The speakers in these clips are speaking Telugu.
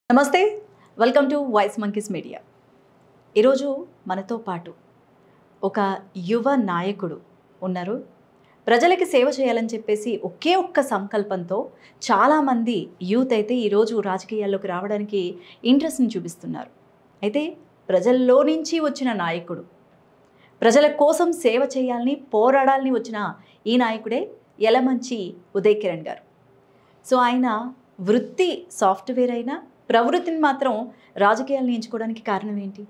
నమస్తే welcome to voice monkeys media. ఈరోజు మనతో పాటు ఒక యువ నాయకుడు ఉన్నారు. ప్రజలకి సేవ చేయాలని చెప్పేసి ఒకే ఒక్క సంకల్పంతో చాలామంది యూత్ అయితే ఈరోజు రాజకీయాల్లోకి రావడానికి ఇంట్రెస్ట్ని చూపిస్తున్నారు. అయితే ప్రజల్లో నుంచి వచ్చిన నాయకుడు, ప్రజల కోసం సేవ చేయాలని పోరాడాలని వచ్చిన ఈ నాయకుడే యలమంచి ఉదయ్ కిరణ్ గారు. సో ఆయన వృత్తి సాఫ్ట్వేర్ అయినా ప్రవృత్తిని మాత్రం రాజకీయాలను ఎంచుకోవడానికి కారణం ఏంటి,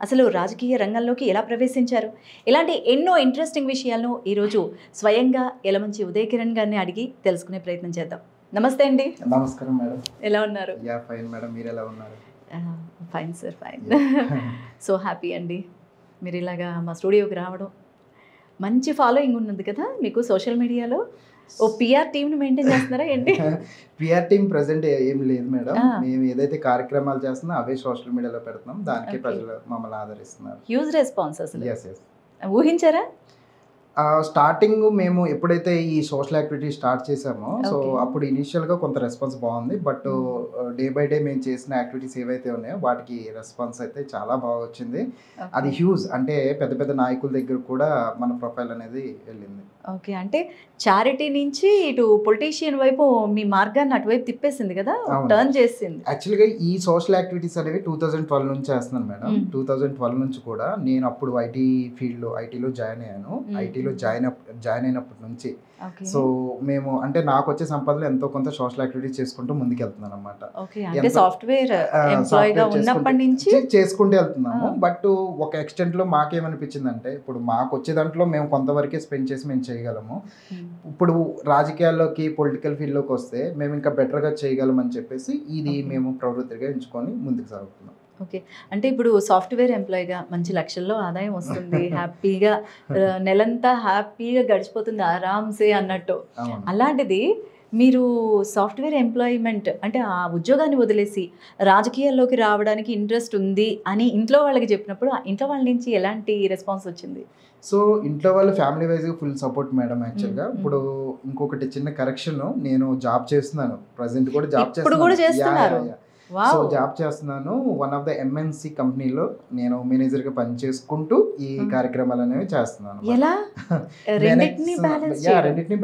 అసలు రాజకీయ రంగంలోకి ఎలా ప్రవేశించారు, ఇలాంటి ఎన్నో ఇంట్రెస్టింగ్ విషయాలను ఈరోజు స్వయంగా యలమంచి ఉదయ్ కిరణ్ గారిని అడిగి తెలుసుకునే ప్రయత్నం చేద్దాం. నమస్తే అండి. నమస్కారం మేడం. ఎలా ఉన్నారు? ఫైన్ మేడం, మీరు ఎలా ఉన్నారు? Fine sir, fine. So happy అండి మీరు ఇలాగా మా స్టూడియోకి రావడం. మంచి ఫాలోయింగ్ ఉన్నది కదా మీకు సోషల్ మీడియాలో. ఓ పిఆర్ టీమ్ని మెయింటైన్ చేస్తున్నారా ఏంటి? పిఆర్ టీమ్ ప్రెసెంట్ ఏం లేదు మేడం. మేము ఏదైతే కార్యక్రమాలు చేస్తున్నాం అవే సోషల్ మీడియాలో పెడుతున్నాం, దానికి ప్రజలు మమ్మల్ని ఆదరిస్తున్నారు. హ్యూజ్ రెస్పాన్స్ అసలు. Yes yes. ఊహించారా? స్టార్టింగ్ మేము ఎప్పుడైతే ఈ సోషల్ యాక్టివిటీ స్టార్ట్ చేసామో సో అప్పుడు ఇనిషియల్గా కొంత రెస్పాన్స్ బాగుంది. బట్ డే బై డే మేము చేసిన యాక్టివిటీస్ ఏవైతే ఉన్నాయో వాటికి రెస్పాన్స్ అయితే చాలా బాగా వచ్చింది. అది హ్యూజ్, అంటే పెద్ద పెద్ద నాయకుల దగ్గర కూడా మన ప్రొఫైల్ అనేది వెళ్ళింది. ఓకే, అంటే చారిటీ నుంచి ఇటు పొలిటీషియన్ వైపు మీ మార్గాన్ని అటువైపు తిప్పేసింది కదా, టర్న్ చేసింది. యాక్చువల్గా ఈ సోషల్ యాక్టివిటీస్ అనేవి 2012 నుంచి చేస్తున్నాను మేడం. 2012 నుంచి కూడా నేను అప్పుడు ఐటీలో జాయిన్ అయ్యాను. ఐటీలో జాయిన్ అయినప్పటి నుంచి సో మేము అంటే నాకు వచ్చే సంపాదనలో ఎంతో కొంత సోషల్ యాక్టివిటీస్ చేసుకుంటూ ముందుకెళ్తున్నాను అనమాట. సాఫ్ట్వేర్ ఉన్నప్పటి నుంచి చేసుకుంటూ వెళ్తున్నాము. బట్ ఒక ఎక్స్టెంట్ లో మాకేమనిపించిందంటే ఇప్పుడు మాకు వచ్చే దాంట్లో మేము కొంతవరకే స్పెండ్ చేసి మేము చేయగలము. ఇప్పుడు రాజకీయాల్లోకి పొలిటికల్ ఫీల్డ్లోకి వస్తే మేము ఇంకా బెటర్గా చేయగలమని చెప్పేసి ఇది మేము ప్రవృత్తిగా ఎంచుకొని ముందుకు సాగుతున్నాం. ఓకే, అంటే ఇప్పుడు సాఫ్ట్వేర్ ఎంప్లాయీగా మంచి లక్షల్లో ఆదాయం వస్తుంది, హ్యాపీగా నెలంతా హ్యాపీగా గడిచిపోతుంది ఆరామ్సే అన్నట్టు. అలాంటిది మీరు సాఫ్ట్వేర్ ఎంప్లాయ్మెంట్ అంటే ఆ ఉద్యోగాన్ని వదిలేసి రాజకీయాల్లోకి రావడానికి ఇంట్రెస్ట్ ఉంది అని ఇంట్లో వాళ్ళకి చెప్పినప్పుడు ఇంట్లో వాళ్ళ నుంచి ఎలాంటి రెస్పాన్స్ వచ్చింది? సో ఇంట్లో వాళ్ళు ఫ్యామిలీ వైజ్గా ఫుల్ సపోర్ట్ మేడం. యాక్చువల్గా ఇప్పుడు ఇంకొకటి చిన్న కరెక్షన్, నేను జాబ్ చేస్తున్నాను ప్రజెంట్ కూడా. జాబ్ చేస్తున్నాను వన్ ఆఫ్ ద ఎంఎన్సి కంపెనీలో నేను మేనేజర్గా పనిచేసుకుంటూ ఈ కార్యక్రమాలు అనేవి చేస్తున్నాను. రెండింటిని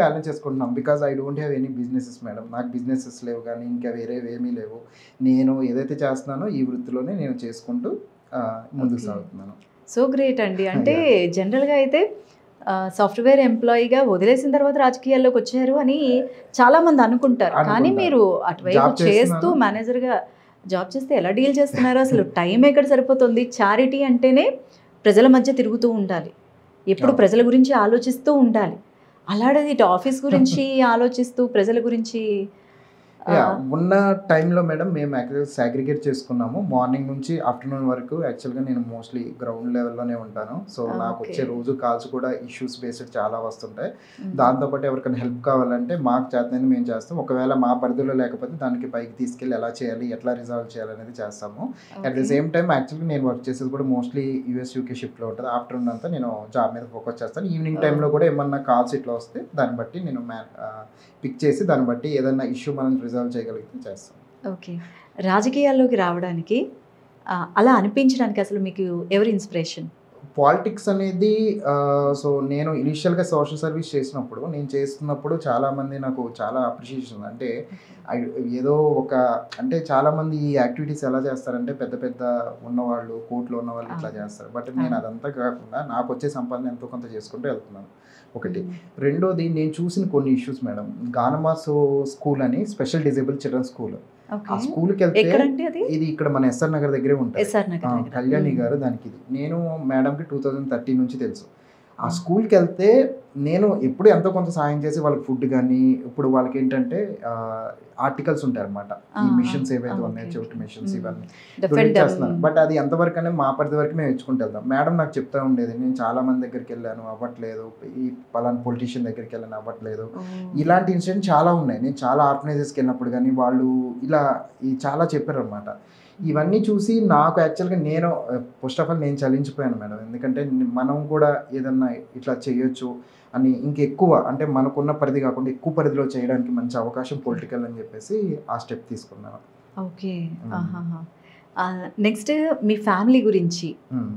బ్యాలెన్స్ చేసుకుంటున్నాం. Because I don't have any businesses madam. నాకు బిజినెసెస్ లేవు, కానీ ఇంకా వేరేవి ఏమీ లేవు. నేను ఏదైతే చేస్తున్నానో ఈ వృత్తిలోనే నేను చేసుకుంటూ ముందుకు సాగుతున్నాను. సో గ్రేట్ అండి. అంటే జనరల్గా అయితే సాఫ్ట్వేర్ ఎంప్లాయీగా వదిలేసిన తర్వాత రాజకీయాల్లోకి వచ్చారు అని చాలామంది అనుకుంటారు, కానీ మీరు అటువైపు చేస్తూ మేనేజర్గా జాబ్ చేస్తే ఎలా డీల్ చేస్తున్నారు? అసలు టైం ఎక్కడ సరిపోతుంది? చారిటీ అంటేనే ప్రజల మధ్య తిరుగుతూ ఉండాలి, ఎప్పుడు ప్రజల గురించి ఆలోచిస్తూ ఉండాలి. అలాంటిది ఇటు ఆఫీస్ గురించి ఆలోచిస్తూ ప్రజల గురించి ఉన్న టైంలో మేడం మేము యాక్చువల్గా సాగ్రిగేట్ చేసుకున్నాము. మార్నింగ్ నుంచి ఆఫ్టర్నూన్ వరకు యాక్చువల్గా నేను మోస్ట్లీ గ్రౌండ్ లెవెల్లోనే ఉంటాను. సో నాకు వచ్చే రోజు కాల్స్ కూడా ఇష్యూస్ బేస్డ్ చాలా వస్తుంటాయి. దాంతోపాటు ఎవరికైనా హెల్ప్ కావాలంటే మాకు చేతనని మేము చేస్తాం. ఒకవేళ మా పరిధిలో లేకపోతే దానికి పైకి తీసుకెళ్ళి ఎలా చేయాలి, ఎట్లా రిజాల్వ్ చేయాలనేది చేస్తాము. అట్ ద సేమ్ టైం యాక్చువల్గా నేను వర్క్ చేసేది కూడా మోస్ట్లీ యూఎస్ యూకే షిఫ్ట్లో ఉంటుంది. ఆఫ్టర్నూన్ అంతా నేను జాబ్ మీద ఫోకస్ చేస్తాను. ఈవినింగ్ టైంలో కూడా ఏమన్నా కాల్స్ ఇట్లా వస్తే దాన్ని బట్టి నేను పిక్ చేసి దాన్ని బట్టి ఏదన్నా ఇష్యూ మనం రిజాల్వ్ చేయగలిగితే చేస్తాం. ఓకే, రాజకీయాల్లోకి రావడానికి అలా అనిపించడానికి అసలు మీకు ఎవరి ఇన్స్పిరేషన్? పాలిటిక్స్ అనేది సో నేను ఇనిషియల్గా సోషల్ సర్వీస్ చేసినప్పుడు నేను చేస్తున్నప్పుడు చాలామంది నాకు చాలా అప్రిషియేషన్, అంటే ఏదో ఒక అంటే చాలామంది ఈ యాక్టివిటీస్ ఎలా చేస్తారంటే పెద్ద పెద్ద ఉన్నవాళ్ళు, కోర్టులో ఉన్నవాళ్ళు ఇట్లా చేస్తారు. బట్ నేను అదంతా కాకుండా నాకు వచ్చే సంపాదన ఎంతో కొంత చేసుకుంటూ వెళ్తున్నాను. ఒకటి. రెండోది, నేను చూసిన కొన్ని ఇష్యూస్ మేడం. గానమాసో స్కూల్ అని స్పెషల్ డిజేబుల్ చిల్డ్రన్ స్కూల్, ఆ స్కూల్కి వెళ్తే ఇది ఇక్కడ మన ఎస్ఆర్ నగర్ దగ్గరే ఉంటుంది. కళ్యాణి గారు దానికి ఇది నేను మేడంకి 2013 నుంచి తెలుసు. ఆ స్కూల్కి వెళ్తే నేను ఎప్పుడు ఎంతో కొంత సాయం చేసి వాళ్ళకి ఫుడ్ కానీ, ఇప్పుడు వాళ్ళకి ఏంటంటే ఆర్టికల్స్ ఉంటాయి అనమాట, ఈ మిషన్స్ ఏవైతే ఉన్నాయో చెవిటి మిషన్స్ ఇవన్నీ చేస్తున్నాను. బట్ అది ఎంతవరకు అనేది మా పరిధి వరకు మేము ఇచ్చుకుంటూ వెళ్తాం. మేడం నాకు చెప్తా ఉండేది, నేను చాలా మంది దగ్గరికి వెళ్ళాను అవ్వట్లేదు, ఈ పలానా పొలిటీషియన్ దగ్గరికి వెళ్ళాను అవ్వట్లేదు. ఇలాంటి ఇన్సిడెంట్ చాలా ఉన్నాయి. నేను చాలా ఆర్గనైజర్స్కి వెళ్ళినప్పుడు కానీ వాళ్ళు ఇలా చాలా చెప్పారు అనమాట. ఇవన్నీ చూసి నాకు యాక్చువల్గా నేను ఫస్ట్ ఆఫ్ ఆల్ నేను చలించిపోయాను మేడం. ఎందుకంటే మనం కూడా ఏదన్నా ఇట్లా చేయొచ్చు అని ఇంకెక్కువ అంటే మనకున్న పరిధి కాకుండా ఎక్కువ పరిధిలో చేయడానికి మంచి అవకాశం పొలిటికల్ అని చెప్పేసి ఆ స్టెప్ తీసుకున్నాను. ఓకే. ఆహాహా! నెక్స్ట్ మీ ఫ్యామిలీ గురించి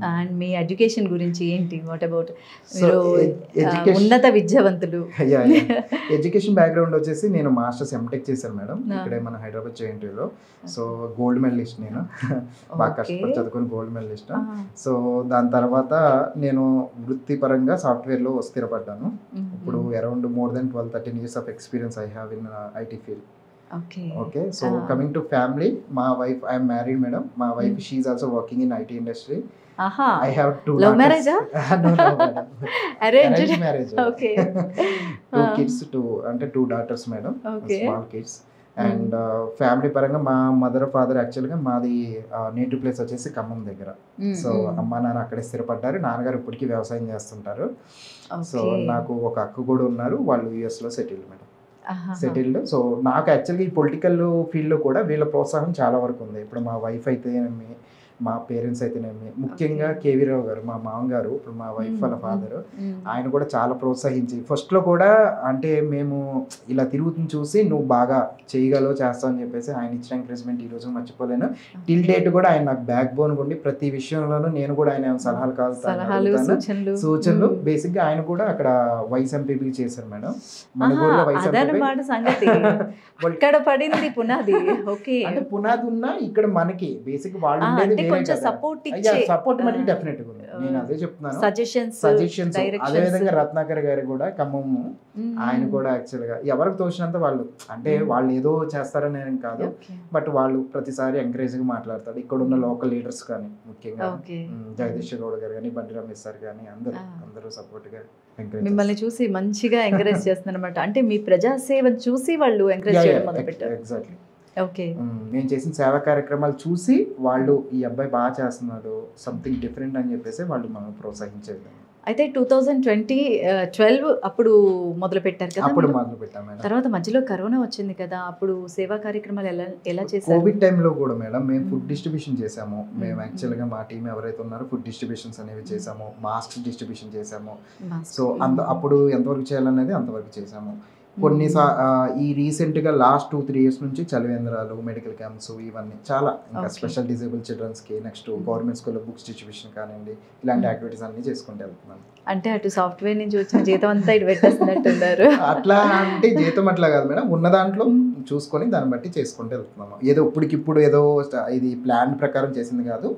అండ్ మీ ఎడ్యుకేషన్ గురించి ఏంటి? వాట్ అబౌట్ మీరు ఉన్నత విద్యావంతులు? ఎడ్యుకేషన్ బ్యాక్గ్రౌండ్ వచ్చేసి నేను మాస్టర్స్ ఎంటెక్ చేశాను మేడం ఇక్కడే మన హైదరాబాద్ జేఎన్టీయూలో. సో గోల్డ్ మెడలిస్ట్ నేను, బాగా కష్టపడి చదువుకొని గోల్డ్ మెడలిస్ట్. సో దాని తర్వాత నేను వృత్తిపరంగా సాఫ్ట్వేర్లో స్థిరపడ్డాను. ఇప్పుడు around more than 12-13 years of experience I have in IT field. Okay, so coming to family, my wife, I am married madam. My wife, she is also working in IT industry. I have 2 love daughters. marriage? No madam. Arranged marriage. Okay. 2 kids, 2 daughters madam. Okay. Small kids. And family పరంగా మా మదర్ ఫాదర్ యాక్చువల్గా మాది నేటివ్ ప్లేస్ వచ్చేసి ఖమ్మం దగ్గర. సో అమ్మ నాన్న అక్కడే స్థిరపడ్డారు. నాన్నగారు ఇప్పటికీ వ్యవసాయం చేస్తుంటారు. సో నాకు ఒక అక్క కూడా ఉన్నారు, వాళ్ళు యూఎస్లో సెటిల్ మేడం, సెటిల్డ్. సో నాకు యాక్చువల్గా ఈ పొలిటికల్ ఫీల్డ్లో కూడా వీళ్ళ ప్రోత్సాహం చాలా వరకు ఉంది. ఇప్పుడు మా వైఫ్ అయితేనేమి, మా పేరెంట్స్ అయితేనేమి, ముఖ్యంగా కేవీ రావు గారు మా మామగారు, ఇప్పుడు మా వైఫ్ వాళ్ళ ఫాదర్, ఆయన కూడా చాలా ప్రోత్సహించి ఫస్ట్లో కూడా అంటే మేము ఇలా తిరుగుతుంది చూసి నువ్వు బాగా చేయగలవు చేస్తావు అని చెప్పేసి ఆయన ఇచ్చిన ఎంకరేజ్మెంట్ ఈ రోజు మర్చిపోలేను. టిల్ డేట్ కూడా ఆయన నాకు బ్యాక్ బోన్ ఉండి ప్రతి విషయంలోనూ నేను కూడా ఆయన సలహాలు కావాలి సూచనలు. బేసిక్గా ఆయన కూడా అక్కడ వైస్ ఎంపీపీ చేశారు మేడం, మనగూరులో వైస్ అంటే పునాది ఉన్నా ఇక్కడ మనకి బేసిక్ వాళ్ళు సపోర్ట్ మనకి డెఫినెట్ గా ఉంది. నేను అదే చెప్తున్నాను, సజెషన్స్. అదే విధంగా రత్నాకర్ గారు కూడా ఖమ్మము, ఆయన కూడా యాక్చువల్ గా ఎవరికి తోచినంత వాళ్ళు, అంటే వాళ్ళు ఏదో చేస్తారని నేను కాదు, బట్ వాళ్ళు ప్రతిసారి ఎంకరేజ్ గా మాట్లాడతారు. ఇక్కడ ఉన్న లోకల్ లీడర్స్ కానీ, ముఖ్యంగా జగదీష్ గౌడ్ గారు కానీ, బండి రమేష్ సార్ కానీ, అందరూ సపోర్ట్ గా మిమ్మల్ని చూసి మంచిగా ఎంకరేజ్ చేస్తున్నారు అనమాట. అంటే మీ ప్రజా సేవ చూసి వాళ్ళు ఎంకరేజ్ చేయడం మొదలుపెట్టారు. ఎగ్జాక్ట్లీ. ఓకే. నేను చేసిన సేవా కార్యక్రమాలు చూసి వాళ్ళు ఈ అబ్బాయి బాగా చేస్తున్నాడు, సంథింగ్ డిఫరెంట్ అని చెప్పేసి వాళ్ళు మనం ప్రోత్సహించేది. అయితే 2012 అప్పుడు మొదలు పెట్టారు కదా? అప్పుడు మొదలు పెట్టాం మేడం. తర్వాత మధ్యలో కరోనా వచ్చింది కదా, అప్పుడు సేవా కార్యక్రమాలు ఎలా చేశారు? కోవిడ్ టైంలో కూడా మేడం మేము ఫుడ్ డిస్ట్రిబ్యూషన్ చేసాము. మేము యాక్చువల్గా మా టీం ఎవరైతే ఉన్నారో ఫుడ్ డిస్ట్రిబ్యూషన్స్ అనేవి చేసాము, మాస్క్ డిస్ట్రిబ్యూషన్ చేసాము. సో అప్పుడు ఎంతవరకు చేయాలనేది అంతవరకు చేసాము. కొన్ని ఈ రీసెంట్గా లాస్ట్ 2-3 years నుంచి చలివేంద్రాలు, మెడికల్ క్యాంప్స్, ఇవన్నీ చాలా ఇంకా స్పెషల్ డిజేబుల్ చిల్డ్రన్స్కి, నెక్స్ట్ గవర్నమెంట్ స్కూల్లో బుక్స్ డిస్ట్రిబ్యూషన్ కానివ్వండి, ఇలాంటి యాక్టివిటీస్ అన్ని చేసుకుంటూ వెళ్తున్నాను. అంటే అటు సాఫ్ట్వేర్ నుంచి వచ్చిన జీతం అంతా ఇటు పెట్టేస్తున్నట్టున్నారు. అట్లా అంటే జీతం అట్లా కాదు మేడం, ఉన్న దాంట్లో చూసుకొని దాన్ని బట్టి చేసుకుంటూ వెళ్తున్నాము. ఏదో ఇప్పటికిప్పుడు ఏదో ఇది ప్లాన్ ప్రకారం చేసింది కాదు,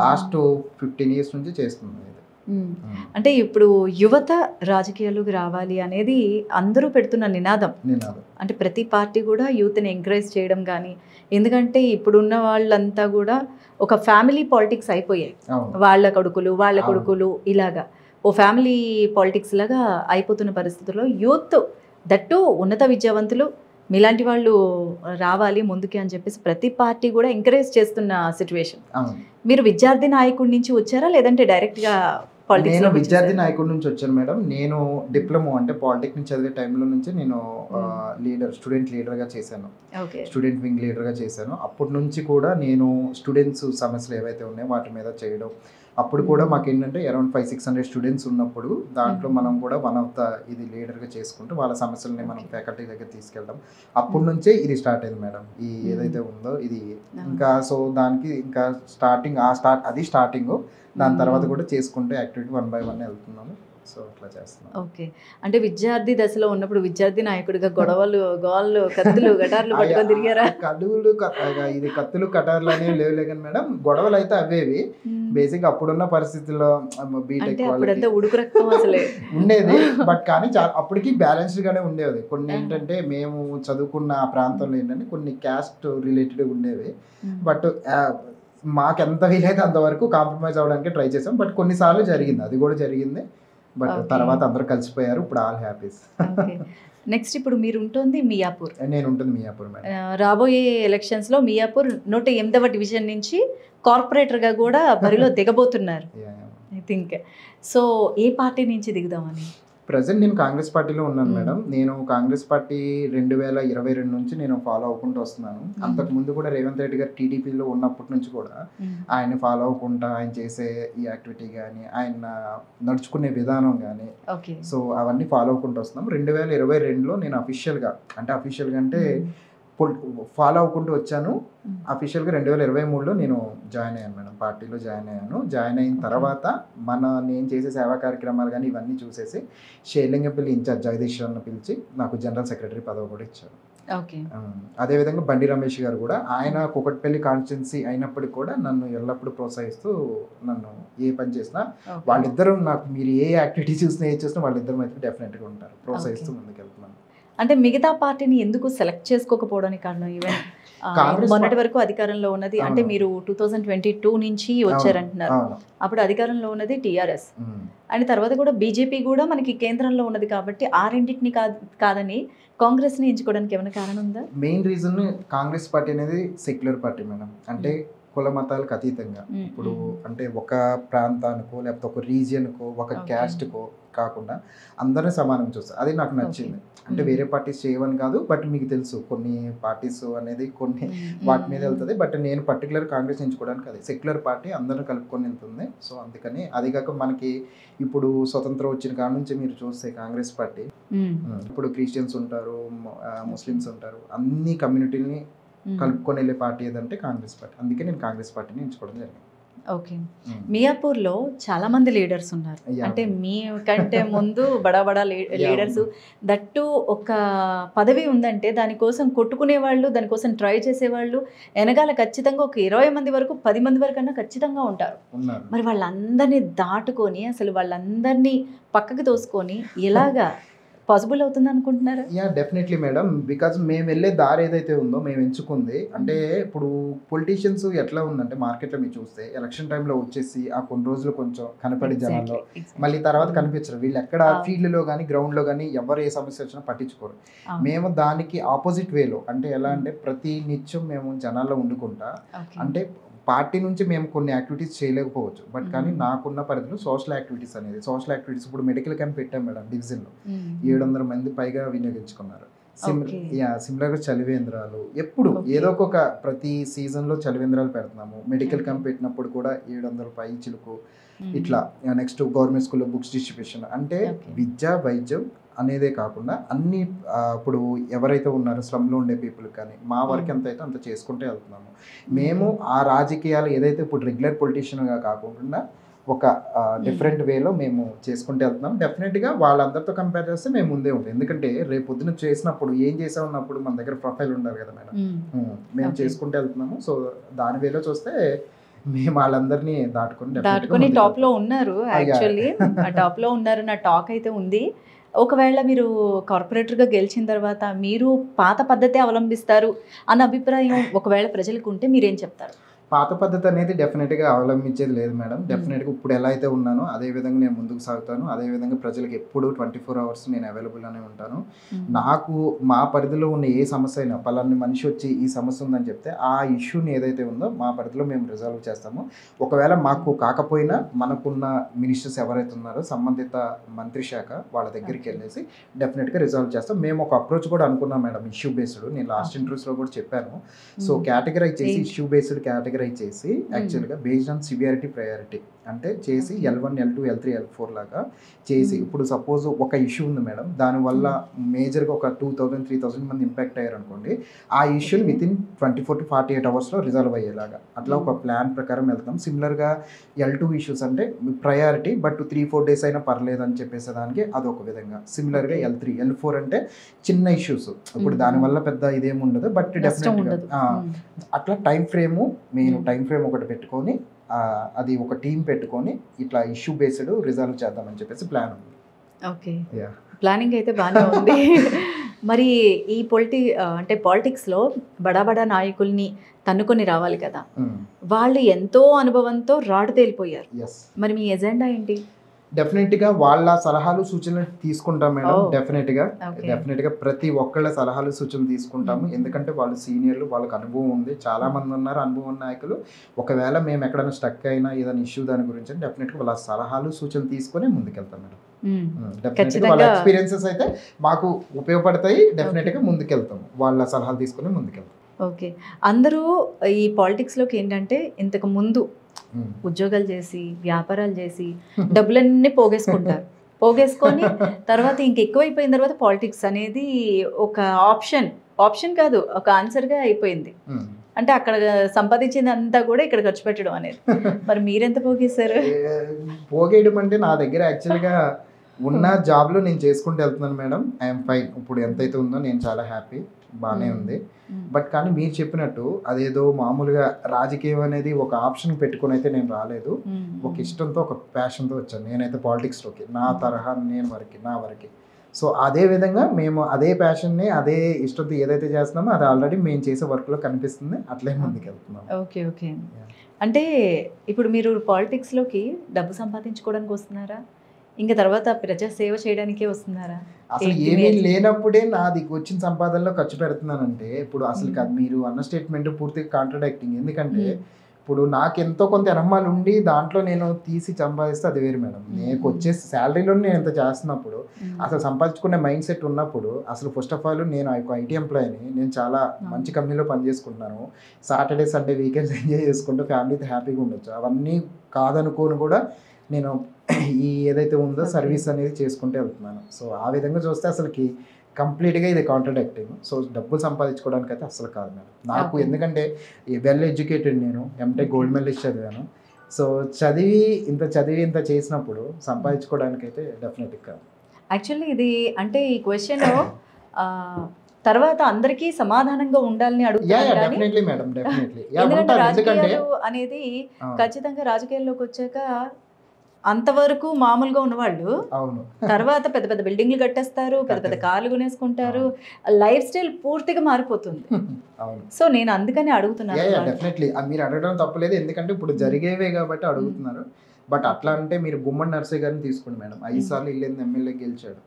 లాస్ట్ 15 years నుంచి చేస్తున్నాం. అంటే ఇప్పుడు యువత రాజకీయాల్లోకి రావాలి అనేది అందరూ పెడుతున్న నినాదం. అంటే ప్రతి పార్టీ కూడా యూత్ని ఎంకరేజ్ చేయడం కానీ, ఎందుకంటే ఇప్పుడున్న వాళ్ళంతా కూడా ఒక ఫ్యామిలీ పాలిటిక్స్ అయిపోయాయి. వాళ్ళ కొడుకులు ఇలాగా ఓ ఫ్యామిలీ పాలిటిక్స్ లాగా అయిపోతున్న పరిస్థితుల్లో యూత్, దట్టు ఉన్నత విద్యావంతులు మీలాంటి వాళ్ళు రావాలి ముందుకి అని చెప్పేసి ప్రతి పార్టీ కూడా ఎంకరేజ్ చేస్తున్న సిచ్యువేషన్. మీరు విద్యార్థి నాయకుడి నుంచి వచ్చారా, లేదంటే డైరెక్ట్గా? నేను విద్యార్థి నాయకుడి నుంచి వచ్చాను మేడం. నేను డిప్లొమా అంటే పాలిటెక్నిక్ చదివే టైంలో నుంచి నేను స్టూడెంట్ లీడర్గా చేశాను, స్టూడెంట్ వింగ్ లీడర్గా చేశాను. అప్పటి నుంచి కూడా నేను స్టూడెంట్స్ సమస్యలు ఏవైతే ఉన్నాయో వాటి మీద చేయడం. అప్పుడు కూడా మాకు ఏంటంటే అరౌండ్ 500-600 స్టూడెంట్స్ ఉన్నప్పుడు దాంట్లో మనం కూడా వన్ ఆఫ్ ద ఇది లీడర్గా చేసుకుంటూ వాళ్ళ సమస్యల్ని మనం ఫ్యాకల్టీ దగ్గర తీసుకెళ్ళడం. అప్పటి నుంచే ఇది స్టార్ట్ అయింది మేడం, ఈ ఏదైతే ఉందో ఇది. ఇంకా సో దానికి ఇంకా అది స్టార్టింగ్. దాని తర్వాత కూడా చేసుకుంటే యాక్టివిటీ 1 by 1 వెళ్తున్నాము. సో అట్లా చేస్తున్నాం. ఓకే. అంటే విద్యార్థి దశలో ఉన్నప్పుడు విద్యార్థి నాయకుడిగా గోళ్ళు కత్తులు గటార్లు పట్టుకొని తిరిగారా? కత్తులు కటార్లు అనేవి లేవులే కానీ మేడం, గొడవలు అయితే అవేవి. బేసిక్ అప్పుడున్న పరిస్థితుల్లో బీటెక్ ఉడుకు రక్తం అసలే ఉండేది, బట్ కానీ అప్పటికి బ్యాలెన్స్డ్ గానే ఉండేది. కొన్ని ఏంటంటే మేము చదువుకున్న ఆ ప్రాంతంలో ఏంటంటే కొన్ని క్యాస్ట్ రిలేటెడ్ ఉండేవి, బట్ మాకు ఎంత వీలైతే అంతవరకు కాంప్రమైజ్ అవ్వడానికి ట్రై చేసాం. బట్ కొన్నిసార్లు జరిగింది, అది కూడా జరిగింది. బట్ తర్వాత అందరూ కలిసిపోయారు, ఇప్పుడు ఆల్ హ్యాపీస్. నెక్స్ట్ ఇప్పుడు మీరు ఉంటుంది మియాపూర్. నేను ఉంటుంది మియాపూర్ మేడం. రాబోయే ఎలక్షన్స్లో మియాపూర్ 108వ డివిజన్ నుంచి కార్పొరేటర్గా కూడా బరిలో దిగబోతున్నారు ఐ థింక్. సో ఏ పార్టీ నుంచి దిగుదామని? ప్రజెంట్ నేను కాంగ్రెస్ పార్టీలో ఉన్నాను మేడం. నేను కాంగ్రెస్ పార్టీ 2022 నుంచి నేను ఫాలో అవ్వకుంటూ వస్తున్నాను. అంతకుముందు కూడా రేవంత్ రెడ్డి గారు టీడీపీలో ఉన్నప్పటి నుంచి కూడా ఆయన ఫాలో అవ్వకుండా ఆయన చేసే ఈ యాక్టివిటీ కానీ, ఆయన నడుచుకునే విధానం కానీ, సో అవన్నీ ఫాలో అవ్వకుంటూ వస్తున్నాం. 2022లో నేను అఫీషియల్గా అంటే ఫాలో అవ్వకుంటూ వచ్చాను. అఫీషియల్గా 2023లో నేను జాయిన్ అయ్యాను మేడం, పార్టీలో జాయిన్ అయ్యాను. జాయిన్ అయిన తర్వాత నేను చేసే సేవా కార్యక్రమాలు కానీ ఇవన్నీ చూసేసి షేర్లింగంపల్లి ఇన్ఛార్జ్ జగదీష్ అన్న పిలిచి నాకు జనరల్ సెక్రటరీ పదవి కూడా ఇచ్చారు. అదేవిధంగా బండి రమేష్ గారు కూడా, ఆయన కుకట్పల్లి కాన్స్టిట్యున్సీ అయినప్పటికీ కూడా నన్ను ఎల్లప్పుడూ ప్రోత్సహిస్తూ, నన్ను ఏ పని చేసినా వాళ్ళిద్దరూ నాకు, మీరు ఏ యాక్టివిటీ చూసినా ఏ చూసినా వాళ్ళిద్దరు అయితే డెఫినెట్గా ఉంటారు, ప్రోత్సహిస్తూ ముందుకెళ్తున్నాను. అంటే మిగతా పార్టీని ఎందుకు సెలెక్ట్ చేసుకోకపోవడానికి కారణం? ఈవెన్ మొన్నటి వరకు అధికారంలో ఉన్నది, అంటే మీరు 2022 నుంచి వచ్చారంటున్నారు, అప్పుడు అధికారంలో ఉన్నది టీఆర్ఎస్, అండ్ తర్వాత కూడా బీజేపీ కూడా మనకి కేంద్రంలో ఉన్నది కాబట్టి ఆ రెండింటిని కాదని కాంగ్రెస్ని ఎంచుకోవడానికి ఏమైనా కారణం ఉందా? మెయిన్ రీజన్, కాంగ్రెస్ పార్టీ అనేది సెక్యులర్ పార్టీ మేడం. అంటే కుల మతాలకు అతీతంగా, ఇప్పుడు అంటే ఒక ప్రాంతానికో లేకపోతే ఒక రీజియన్కో ఒక క్యాస్ట్కో కాకుండా అందరినీ సమానంగా చూస్తారు. అది నాకు నచ్చింది. అంటే వేరే పార్టీస్ చేయవని కాదు, బట్ మీకు తెలుసు కొన్ని పార్టీస్ అనేది కొన్ని వాటి మీద వెళ్తుంది. బట్ నేను పర్టికులర్ కాంగ్రెస్ ఎంచుకోవడానికి అది సెక్యులర్ పార్టీ, అందరూ కలుపుకొని వెళ్తుంది. సో అందుకని, అది కాక మనకి ఇప్పుడు స్వతంత్రం వచ్చిన కాడ నుంచి మీరు చూస్తే కాంగ్రెస్ పార్టీ, ఇప్పుడు క్రిస్టియన్స్ ఉంటారు, ముస్లిమ్స్ ఉంటారు, అన్ని కమ్యూనిటీని కలుపుకొని వెళ్ళే పార్టీ ఏదంటే కాంగ్రెస్ పార్టీ. అందుకే నేను కాంగ్రెస్ పార్టీని ఎంచుకోవడం జరిగింది. ఓకే. మియాపూర్లో చాలా మంది లీడర్స్ ఉన్నారు, అంటే మీ కంటే ముందు బడా లీడర్స్, దట్టు ఒక పదవి ఉందంటే దానికోసం కొట్టుకునే వాళ్ళు, దానికోసం ట్రై చేసేవాళ్ళు వెనకాల ఖచ్చితంగా ఒక 20 మంది వరకు 10 మంది వరకు అన్నా ఖచ్చితంగా ఉంటారు. మరి వాళ్ళందరినీ దాటుకొని, అసలు వాళ్ళందరినీ పక్కకి తోసుకొని ఎలాగా పాసిబుల్ అవుతుంది అనుకుంటున్నారా? Definitely madam. బికాజ్ మేము వెళ్ళే దారి ఏదైతే ఉందో, మేము ఎంచుకుంది, అంటే ఇప్పుడు పొలిటీషియన్స్ ఎట్లా ఉందంటే మార్కెట్లో మీరు చూస్తే ఎలక్షన్ టైంలో వచ్చేసి ఆ కొన్ని రోజులు కొంచెం కనపడే జనాల్లో, మళ్ళీ తర్వాత కనిపించరు. వీళ్ళు ఎక్కడ ఫీల్డ్లో కానీ గ్రౌండ్లో కానీ ఎవరు ఏ సమస్య వచ్చినా పట్టించుకోరు. మేము దానికి ఆపోజిట్ వేలో, అంటే ఎలా అంటే ప్రతి నిత్యం మేము జనాల్లో ఉండుకుంటా, అంటే పార్టీ నుంచి మేము కొన్ని యాక్టివిటీస్ చేయలేకపోవచ్చు, బట్ కానీ నాకున్న పరిధిలో సోషల్ యాక్టివిటీస్ ఇప్పుడు మెడికల్ క్యాంప్ పెట్టాం మేడం డివిజన్లో, 700 మంది పైగా వినియోగించుకున్నారు. సిమిలర్గా చలివేంద్రాలు, ఎప్పుడు ఏదో ఒక ప్రతి సీజన్లో చలివేంద్రాలు పెడుతున్నాము. మెడికల్ క్యాంప్ పెట్టినప్పుడు కూడా 700 పై చిలుకు, ఇట్లా నెక్స్ట్ గవర్నమెంట్ స్కూల్లో బుక్స్ డిస్ట్రిబ్యూషన్. అంటే విద్య వైద్యం అనేదే కాకుండా అన్ని, ఇప్పుడు ఎవరైతే ఉన్నారో స్లమ్లో ఉండే పీపుల్ కానీ మా వర్క్ ఎంత అయితే అంత చేసుకుంటే వెళ్తున్నాము. మేము ఆ రాజకీయాలు ఏదైతే ఇప్పుడు రెగ్యులర్ పొలిటీషియన్గా కాకుండా ఒక డిఫరెంట్ వేలో మేము చేసుకుంటూ వెళ్తున్నాం. డెఫినెట్గా వాళ్ళందరితో కంపేర్ చేస్తే మేము ముందే ఉంటాం, ఎందుకంటే రేపు పొద్దున చేసినప్పుడు ఏం చేసామన్నప్పుడు మన దగ్గర ప్రొఫైల్ ఉండాలి కదా మేడం. మేము చేసుకుంటూ వెళ్తున్నాము. సో దాని వేలో చూస్తే మేము వాళ్ళందరినీ దాటుకొని టాప్లో ఉన్నారు. యాక్చువల్లీ టాప్లో ఉన్నారు, నా టాక్ అయితే ఉంది. ఒకవేళ మీరు కార్పొరేటర్గా గెలిచిన తర్వాత మీరు పాత పద్ధతి అవలంబిస్తారు అన్న అభిప్రాయం ఒకవేళ ప్రజలకు ఉంటే మీరేం చెప్తారు? పాత పద్ధతి అనేది డెఫినెట్గా అవలంబించేది లేదు మేడం. డెఫినెట్గా ఇప్పుడు ఎలా అయితే ఉన్నానో అదే విధంగా నేను ముందుకు సాగుతాను. అదేవిధంగా ప్రజలకు ఎప్పుడు 24 hours నేను అవైలబుల్ అనే ఉంటాను. నాకు మా పరిధిలో ఉన్న ఏ సమస్య అయినా పలాని మనిషి వచ్చి ఈ సమస్య ఉందని చెప్తే ఆ ఇష్యూని ఏదైతే ఉందో మా పరిధిలో మేము రిజాల్వ్ చేస్తాము. ఒకవేళ మాకు కాకపోయినా మనకున్న మినిస్టర్స్ ఎవరైతే ఉన్నారో సంబంధిత మంత్రి శాఖ వాళ్ళ దగ్గరికి వెళ్ళేసి డెఫినెట్గా రిజాల్వ్ చేస్తాం. మేము ఒక అప్రోచ్ కూడా అనుకున్నాం మేడం, ఇష్యూ బేస్డ్. నేను లాస్ట్ ఇంటర్వ్యూస్లో కూడా చెప్పాను. సో కేటగరైజ్ చేసి ఇష్యూ బేస్డ్ కేటగరైజ్ చేసి యాక్చువల్గా బేస్డ్ ఆన్ సివియారిటీ ప్రయారిటీ అంటే చేసి L1, L2, L3, L4 లాగా చేసి, ఇప్పుడు సపోజ్ ఒక ఇష్యూ ఉంది మేడం, దానివల్ల మేజర్గా ఒక 2000-3000 మంది ఇంపాక్ట్ అయ్యారు అనుకోండి, ఆ ఇష్యూని వితిన్ 24 to 48 hours రిజాల్వ్ అయ్యేలాగా అట్లా ఒక ప్లాన్ ప్రకారం వెళ్తాం. సిమిలర్గా L2 ఇష్యూస్ అంటే ప్రయారిటీ బట్ 3-4 days అయినా పర్లేదు అని చెప్పేసేదానికి అదొక విధంగా. సిమిలర్గా L3, L4 అంటే చిన్న ఇష్యూస్, ఇప్పుడు దానివల్ల పెద్ద ఇదేమి ఉండదు, బట్ డెఫినెట్గా అట్లా time frame, main time frame ఒకటి పెట్టుకొని అది ఒక టీం పెట్టుకొని ఇట్లా ఇష్యూ బేస్డ్ రిజాల్వ్ చేద్దామని చెప్పేసి ప్లాన్ ఉంది. ఓకే, ప్లానింగ్ అయితే బాగానే ఉంది. మరి ఈ అంటే పాలిటిక్స్లో బడా నాయకుల్ని తన్నుకొని రావాలి కదా, వాళ్ళు ఎంతో అనుభవంతో రాడు తేలిపోయారు. మరి మీ ఎజెండా ఏంటి? డెఫినెట్గా వాళ్ళ సలహాలు సూచనలు తీసుకుంటాం మేడం. డెఫినెట్గా ప్రతి ఒక్కళ్ళ సలహాలు సూచనలు తీసుకుంటాము. ఎందుకంటే వాళ్ళు సీనియర్లు, వాళ్ళకి అనుభవం ఉంది, చాలా మంది ఉన్నారు అనుభవం నాయకులు. ఒకవేళ మేము ఎక్కడైనా స్టక్ అయినా ఏదైనా ఇష్యూ దాని గురించి డెఫినెట్గా వాళ్ళ సలహాలు సూచనలు తీసుకొని ముందుకెళ్తాం మేడం. డెఫినెట్గా వాళ్ళ ఎక్స్పీరియన్సెస్ అయితే మాకు ఉపయోగపడతాయి. డెఫినెట్గా ముందుకెళ్తాము, వాళ్ళ సలహాలు తీసుకొని ముందుకెళ్తాం. ఓకే, అందరూ ఈ పాలిటిక్స్లోకి ఏంటంటే ఇంతకు ముందు ఉద్యోగాలు చేసి వ్యాపారాలు చేసి డబ్బులన్నీ పోగేసుకొని తర్వాత ఇంకెక్కువైపోయిన తర్వాత పాలిటిక్స్ అనేది ఒక ఆప్షన్, ఆప్షన్ కాదు, ఒక ఆన్సర్గా అయిపోయింది. అంటే అక్కడ సంపాదించిందంతా కూడా ఇక్కడ ఖర్చు పెట్టడం అనేది. మరి మీరెంత పోగేశారు? పోగేయడం అంటే నా దగ్గర యాక్చువల్గా ఉన్న జాబ్లో నేను చేసుకుంటూ వెళ్తున్నాను మేడం. I'm fine. ఇప్పుడు ఎంతైతే ఉందో నేను చాలా హ్యాపీ, బాగానే ఉంది. బట్ కానీ మీరు చెప్పినట్టు అదేదో మామూలుగా రాజకీయం అనేది ఒక ఆప్షన్ పెట్టుకుని అయితే నేను రాలేదు. ఒక ఇష్టంతో, ఒక ప్యాషన్తో వచ్చాను నేనైతే పాలిటిక్స్లోకి, నా తరహా నా వరకు. సో అదే విధంగా మేము అదే ప్యాషన్ని, అదే ఇష్టంతో ఏదైతే చేస్తున్నామో అది ఆల్రెడీ మేము చేసే వర్క్లో కనిపిస్తుంది. అట్లే ముందుకు వెళ్తున్నాం. Okay okay. అంటే ఇప్పుడు మీరు పాలిటిక్స్లోకి డబ్బు సంపాదించుకోవడానికి వస్తున్నారా, ఇంకా తర్వాత ప్రజా సేవ చేయడానికే వస్తున్నారా? అసలు ఏమీ లేనప్పుడే నాది వచ్చిన సంపాదనలో ఖర్చు పెడుతున్నానంటే ఇప్పుడు అసలు కాదు. మీరు అన్న స్టేట్మెంట్ పూర్తిగా కాంట్రడాక్టింగ్. ఎందుకంటే ఇప్పుడు నాకు ఎంతో కొంత ఎనమాలు ఉండి దాంట్లో నేను తీసి సంపాదిస్తే అది వేరు మేడం. నేను వచ్చే శాలరీలో నేను ఎంత చేస్తున్నప్పుడు అసలు సంపాదించుకునే మైండ్ సెట్ ఉన్నప్పుడు అసలు ఫస్ట్ ఆఫ్ ఆల్ నేను ఐటీ ఎంప్లాయీని, నేను చాలా మంచి కంపెనీలో పనిచేసుకుంటున్నాను. సాటర్డే సండే వీకెండ్స్ ఎంజాయ్ చేసుకుంటూ ఫ్యామిలీతో హ్యాపీగా ఉండొచ్చు. అవన్నీ కాదనుకోని కూడా నేను ఈ ఏదైతే ఉందో సర్వీస్ అనేది చేసుకుంటూ వెళ్తున్నాను. సో ఆ విధంగా చూస్తే అసలుకి కంప్లీట్గా ఇది కాంట్రడాక్టింగ్. సో డబ్బులు సంపాదించుకోవడానికి అయితే అసలు కాదు మేడం నాకు. ఎందుకంటే వెల్ ఎడ్యుకేటెడ్, నేను ఎంటెక్ గోల్డ్ మెడలిస్ట్ చదివాను. సో చదివి ఇంత చేసినప్పుడు సంపాదించుకోవడానికి అయితే డెఫినెట్గా కాదు. యాక్చువల్లీ ఇది అంటే ఈ క్వశ్చన్ తర్వాత అందరికీ సమాధానంగా ఉండాలని అడుగుతారు. Definitely madam, definitely. ఎందుకంటే రాజకీయాలు అనేది ఖచ్చితంగా రాజకీయాల్లో వచ్చాక అంతవరకు మామూలుగా ఉన్నవాళ్ళు తర్వాత పెద్ద పెద్ద బిల్డింగ్లు కట్టేస్తారు, పెద్ద పెద్ద కార్లు కొనేసుకుంటారు, లైఫ్ స్టైల్ పూర్తిగా మారిపోతుంది. సో నేను అందుకని అడుగుతున్నాను. డెఫినెట్లీ మీరు అడగడం తప్పలేదు, ఎందుకంటే ఇప్పుడు జరిగేవే కాబట్టి అడుగుతున్నారు. బట్ అట్లా అంటే మీరు గుమ్మడి నర్సయ్య గారిని తీసుకోండి మేడం. 5 సార్లు ఇల్లు ఎమ్మెల్యే గెలిచాడు.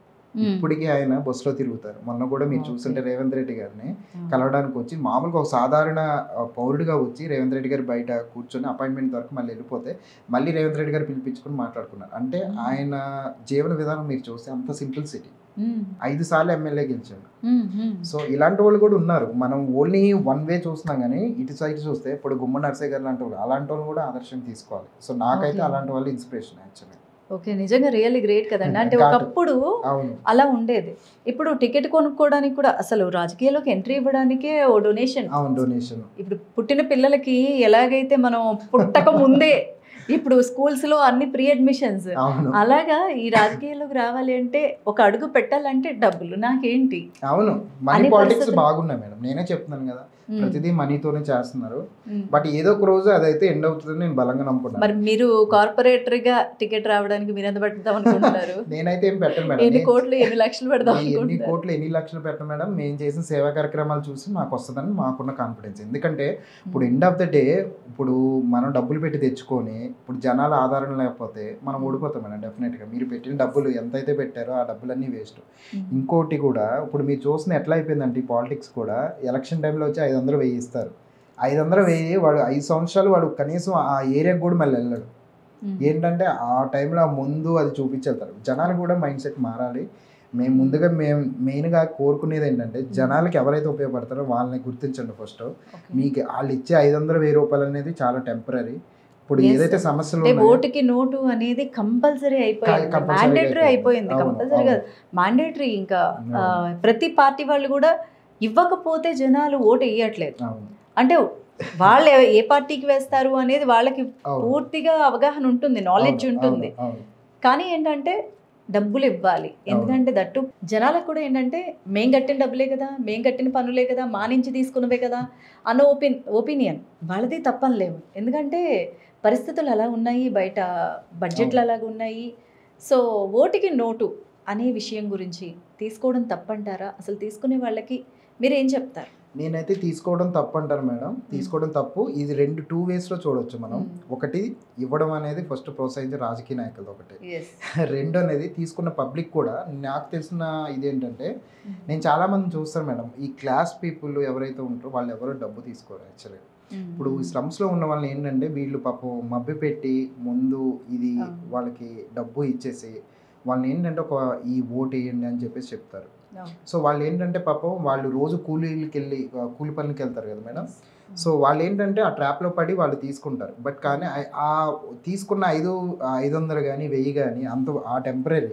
ఇప్పటికీ ఆయన బస్సులో తిరుగుతారు. మొన్న కూడా మీరు చూస్తుంటే రేవంత్ రెడ్డి గారిని కలవడానికి వచ్చి మామూలుగా ఒక సాధారణ పౌరుడిగా వచ్చి రేవంత్ రెడ్డి గారు బయట కూర్చొని అపాయింట్మెంట్ వరకు మళ్ళీ వెళ్ళిపోతే మళ్ళీ రేవంత్ రెడ్డి గారు పిలిపించుకుని మాట్లాడుకున్నారు. అంటే ఆయన జీవన విధానం మీరు చూస్తే అంత సింపుల్ సిటీ. 5 సార్లు ఎమ్మెల్యే గెలిచాడు. సో ఇలాంటి వాళ్ళు కూడా ఉన్నారు. మనం ఓన్లీ వన్ వే చూస్తున్నాం కానీ ఇటు సైడ్ చూస్తే ఇప్పుడు గుమ్మడి నర్సయ్య గారు లాంటి వాళ్ళు, అలాంటి వాళ్ళు కూడా ఆదర్శం తీసుకోవాలి. సో నాకైతే అలాంటి వాళ్ళు ఇన్స్పిరేషన్ యాక్చువల్లీ. ఓకే, నిజంగా రియల్లీ గ్రేట్ కదండి. అంటే ఒకప్పుడు అలా ఉండేది. ఇప్పుడు టికెట్ కొనుక్కోవడానికి కూడా అసలు రాజకీయాల్లోకి ఎంట్రీ ఇవ్వడానికే ఓ డొనేషన్. ఇప్పుడు పుట్టిన పిల్లలకి ఎలాగైతే మనం పుట్టక ముందే ఇప్పుడు స్కూల్స్ లో అన్ని ప్రీ అడ్మిషన్స్, అలాగా ఈ రాజకీయాల్లోకి రావాలి అంటే ఒక అడుగు పెట్టాలంటే డబ్బులు నాకేంటి. అవును, మనీ పాలిటిక్స్ బాగున్నాయి మేడం. నేనే చెప్తున్నాను కదా, ప్రతిదీ మనీతోనే చేస్తున్నారు. బట్ ఏదో ఒక రోజు అదైతే ఎండ్ అవుతుందని నేను బలంగా నమ్ముకున్నాను. మరి మీరు కార్పొరేటర్ గా టికెట్ రావడానికి మీరు ఎంత పెడతాం అనుకుంటున్నారు? నేనైతే ఏం పెట్టను మేడం. ఎన్ని కోట్లు ఎన్ని లక్షలు పెడతాం? ఎన్ని లక్షలు పెట్టను మేడం. మేము చేసిన సేవా కార్యక్రమాలు చూసి మాకు వస్తుందని మాకున్న కాన్ఫిడెన్స్. ఎందుకంటే ఇప్పుడు ఎండ్ ఆఫ్ ద డే ఇప్పుడు మనం డబ్బులు పెట్టి తెచ్చుకొని ఇప్పుడు జనాల ఆధారం లేకపోతే మనం ఓడిపోతాం మేడం డెఫినెట్గా. మీరు పెట్టిన డబ్బులు ఎంతైతే పెట్టారో ఆ డబ్బులన్నీ వేస్ట్. ఇంకోటి కూడా ఇప్పుడు మీరు చూసిన ఎట్లా అయిపోయిందంటే ఈ పాలిటిక్స్ కూడా ఎలక్షన్ టైంలో వచ్చి 500 వెయ్యి ఇస్తారు. 500 వెయ్యి వాడు 5 సంవత్సరాలు వాడు కనీసం ఆ ఏరియాకి కూడా మళ్ళీ వెళ్ళాడు. ఏంటంటే ఆ టైంలో ముందు అది చూపించేస్తారు. జనాలు కూడా మైండ్ సెట్ మారాలి. మేము మెయిన్గా కోరుకునేది ఏంటంటే జనాలకి ఎవరైతే ఉపయోగపడతారో వాళ్ళని గుర్తించండి ఫస్ట్. మీకు వాళ్ళు ఇచ్చే 500,000 రూపాయలు అనేది చాలా టెంపరీ. ఇప్పుడు ఏదైతే సమస్యలు ఓటుకి నోటు అనేది కంపల్సరీ అయిపోయింది, మ్యాండేటరీ అయిపోయింది. కంపల్సరీ కాదు, మ్యాండేటరీ. ఇంకా ప్రతి పార్టీ వాళ్ళు కూడా ఇవ్వకపోతే జనాలు ఓటు వేయట్లేదు. అంటే వాళ్ళు ఏ పార్టీకి వేస్తారు అనేది వాళ్ళకి పూర్తిగా అవగాహన ఉంటుంది, నాలెడ్జ్ ఉంటుంది. కానీ ఏంటంటే డబ్బులు ఇవ్వాలి. ఎందుకంటే దట్టు జనాలకు కూడా ఏంటంటే మేం కట్టిన డబ్బులే కదా, మేం కట్టిన పనులే కదా, మా నుంచి తీసుకున్నవే కదా అన్న ఒపీనియన్ వాళ్ళది తప్పని లేవు. ఎందుకంటే పరిస్థితులు అలా ఉన్నాయి, బయట బడ్జెట్లు అలాగ ఉన్నాయి. సో ఓటుకి నోటు అనే విషయం గురించి తీసుకోవడం తప్పంటారా? అసలు తీసుకునే వాళ్ళకి మీరు ఏం చెప్తారు? నేనైతే తీసుకోవడం తప్పు అంటారు మేడం. తీసుకోవడం తప్పు. ఇది 2 వేస్లో చూడవచ్చు మనం. ఒకటి ఇవ్వడం అనేది ఫస్ట్ ప్రోత్సహించే రాజకీయ నాయకులు ఒకటి. 2 అనేది తీసుకున్న పబ్లిక్ కూడా. నాకు తెలిసిన ఇదేంటంటే నేను చాలామంది చూస్తాను మేడం, ఈ క్లాస్ పీపుల్ ఎవరైతే ఉంటారో వాళ్ళు ఎవరో డబ్బు తీసుకోరు యాక్చువల్లీ. ఇప్పుడు స్లమ్స్లో ఉన్న వాళ్ళని ఏంటంటే వీళ్ళు పాపం మభ్య పెట్టి ముందు ఇది వాళ్ళకి డబ్బు ఇచ్చేసి వాళ్ళని ఏంటంటే ఒక ఈ ఓటు వేయండి అని చెప్పేసి చెప్తారు. సో వాళ్ళు ఏంటంటే పాపం వాళ్ళు రోజు కూలి పనులకి వెళ్తారు కదా మేడం. సో వాళ్ళు ఏంటంటే ఆ ట్రాప్లో పడి వాళ్ళు తీసుకుంటారు. బట్ కానీ ఆ తీసుకున్న 500 కానీ 1000 కానీ అంత ఆ టెంపరీ.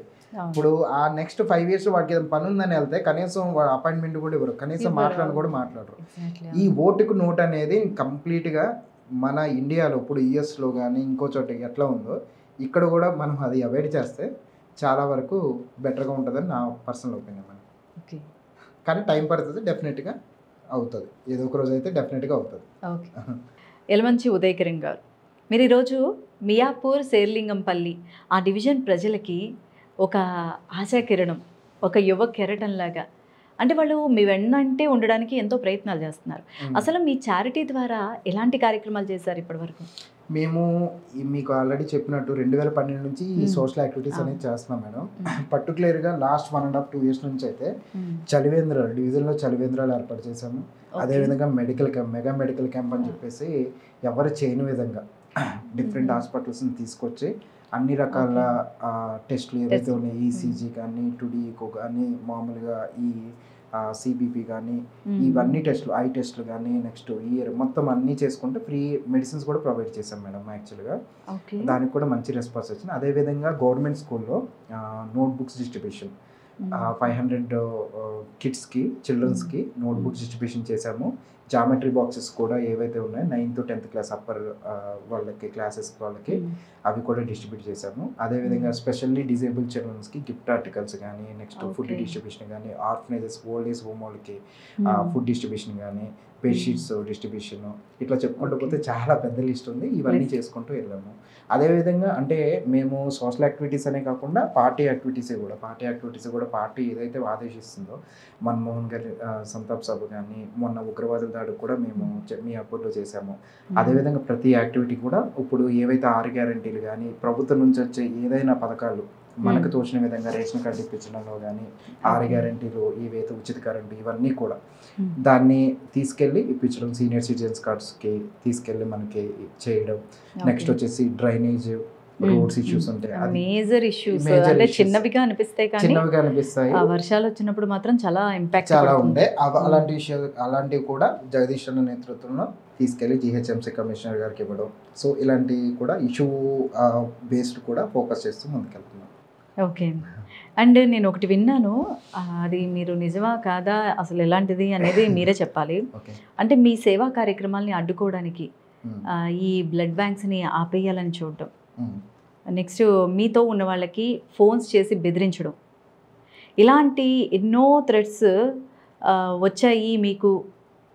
ఇప్పుడు ఆ నెక్స్ట్ 5 years వాడికి ఏదైనా పని ఉందని వెళ్తే కనీసం వాడు అపాయింట్మెంట్ కూడా ఇవ్వరు, కనీసం మాట్లాడని కూడా మాట్లాడరు. ఈ ఓటుకు నోట్ అనేది కంప్లీట్గా మన ఇండియాలో ఇప్పుడు యూఎస్లో కానీ ఇంకో చోట ఎట్లా ఉందో ఇక్కడ కూడా మనం అది అవాయిడ్ చేస్తే చాలా వరకు బెటర్గా ఉంటుందని నా పర్సనల్ ఒపీనియన్. ఓకే, కానీ టైం పడుతుంది, డెఫినెట్గా అవుతుంది, ఏదో ఒక రోజు అయితే డెఫినెట్గా అవుతుంది. ఓకే. యలమంచి ఉదయ్ కిరణ్ గారు, మీరు ఈరోజు మియాపూర్ శేర్లింగంపల్లి ఆ డివిజన్ ప్రజలకి ఒక ఆశాకిరణం, ఒక యువ కెరటంలాగా, అంటే వాళ్ళు మీ వెన్నంటే ఉండడానికి ఎంతో ప్రయత్నాలు చేస్తున్నారు. అసలు మీ చారిటీ ద్వారా ఎలాంటి కార్యక్రమాలు చేశారు ఇప్పటివరకు? మేము మీకు ఆల్రెడీ చెప్పినట్టు 2012 నుంచి ఈ సోషల్ యాక్టివిటీస్ అనేది చేస్తున్నాం మేడం. పర్టికులర్గా లాస్ట్ 1.5-2 years నుంచి అయితే చలివేంద్రాలు డివిజన్లో చలివేంద్రాలు ఏర్పాటు చేశాము. అదేవిధంగా మెగా మెడికల్ క్యాంప్ అని చెప్పేసి ఎవరు చేయని విధంగా డిఫరెంట్ హాస్పిటల్స్ని తీసుకొచ్చి అన్ని రకాల టెస్టులు ఏవైతే ఉన్నాయి, ఈసీజీ కానీ, టుడీకో కానీ, మామూలుగా ఈ సిబిపి కానీ, ఇవన్నీ టెస్టులు, ఐ టెస్టులు కానీ, నెక్స్ట్ ఇయర్ మొత్తం అన్నీ చేసుకుంటే ఫ్రీ మెడిసిన్స్ కూడా ప్రొవైడ్ చేశాం మేడం. యాక్చువల్గా దానికి కూడా మంచి రెస్పాన్స్ వచ్చింది. అదేవిధంగా గవర్నమెంట్ స్కూల్లో నోట్బుక్స్ డిస్ట్రిబ్యూషన్ 500 కిడ్స్కి, చిల్డ్రన్స్కి నోట్బుక్స్ డిస్ట్రిబ్యూషన్ చేశాము. జామెట్రీ బాక్సెస్ కూడా ఏవైతే ఉన్నాయో 9th to 10th class upper వాళ్ళకి క్లాసెస్ వాళ్ళకి అవి కూడా డిస్ట్రిబ్యూట్ చేశాము. అదేవిధంగా స్పెషల్లీ డిజేబుల్ చిల్డ్రన్స్కి గిఫ్ట్ ఆర్టికల్స్ కానీ, నెక్స్ట్ ఫుడ్ డిస్ట్రిబ్యూషన్ కానీ, ఆర్ఫనేజెస్ ఓల్డ్ ఏజ్ హోమ్ వాళ్ళకి ఫుడ్ డిస్ట్రిబ్యూషన్ కానీ, బెడ్షీట్స్ డిస్ట్రిబ్యూషన్, ఇట్లా చెప్పుకుంటూ పోతే చాలా పెద్ద లిస్ట్ ఉంది. ఇవన్నీ చేసుకుంటూ వెళ్ళాము. అదేవిధంగా అంటే మేము సోషల్ యాక్టివిటీస్ అనే కాకుండా పార్టీ యాక్టివిటీస్ కూడా పార్టీ ఏదైతే ఆదేశిస్తుందో, మన్మోహన్ గారి సంతాప్ సభ కానీ, మొన్న ఉగ్రవాదుల దాడికి కూడా మేము మియాపూర్లో చేశాము. అదేవిధంగా ప్రతి యాక్టివిటీ కూడా ఇప్పుడు ఏవైతే 6 గ్యారెంటీలు కానీ, ప్రభుత్వం నుంచి వచ్చే ఏదైనా పథకాలు మనకు తోచిన విధంగా రేషన్ కార్డు ఇప్పించడంలో కానీ, 6 గ్యారెంటీలు, ఏవైతే ఉచిత కరెంటు, ఇవన్నీ కూడా దాన్ని తీసుకెళ్ళి ఇప్పించడం, సీనియర్ సిటిజన్స్ కార్డ్స్కి తీసుకెళ్ళి మనకి చేయడం. నెక్స్ట్ వచ్చేసి డ్రైనేజ్, రోడ్స్ ఇష్యూస్ ఉంటాయి, మేజర్ ఇష్యూస్ అంటే చిన్నవిగా అనిపిస్తాయి కానీ వర్షాలు వచ్చినప్పుడు మాత్రం చాలా ఇంపాక్ట్ చాలా ఉంటాయి. అలాంటి విషయాలు అలాంటివి కూడా జగదీష్ అన్న నేతృత్వంలో తీసుకెళ్లి జిహెచ్ఎంసీ కమిషనర్ గారికి ఇవ్వడం. సో ఇలాంటివి కూడా ఇష్యూ బేస్డ్ కూడా ఫోకస్ చేస్తూ ముందుకెళ్తున్నాం. ఓకే. అండ్ నేను ఒకటి విన్నాను, అది మీరు నిజమా కాదా అసలు ఎలాంటిది అనేది మీరే చెప్పాలి. అంటే మీ సేవా కార్యక్రమాలని అడ్డుకోవడానికి ఈ బ్లడ్ బ్యాంక్స్ని ఆపేయాలని చూడటం, నెక్స్ట్ మీతో ఉన్న వాళ్ళకి ఫోన్స్ చేసి బెదిరించడం, ఇలాంటి ఎన్నో థ్రెట్స్ వచ్చాయి మీకు.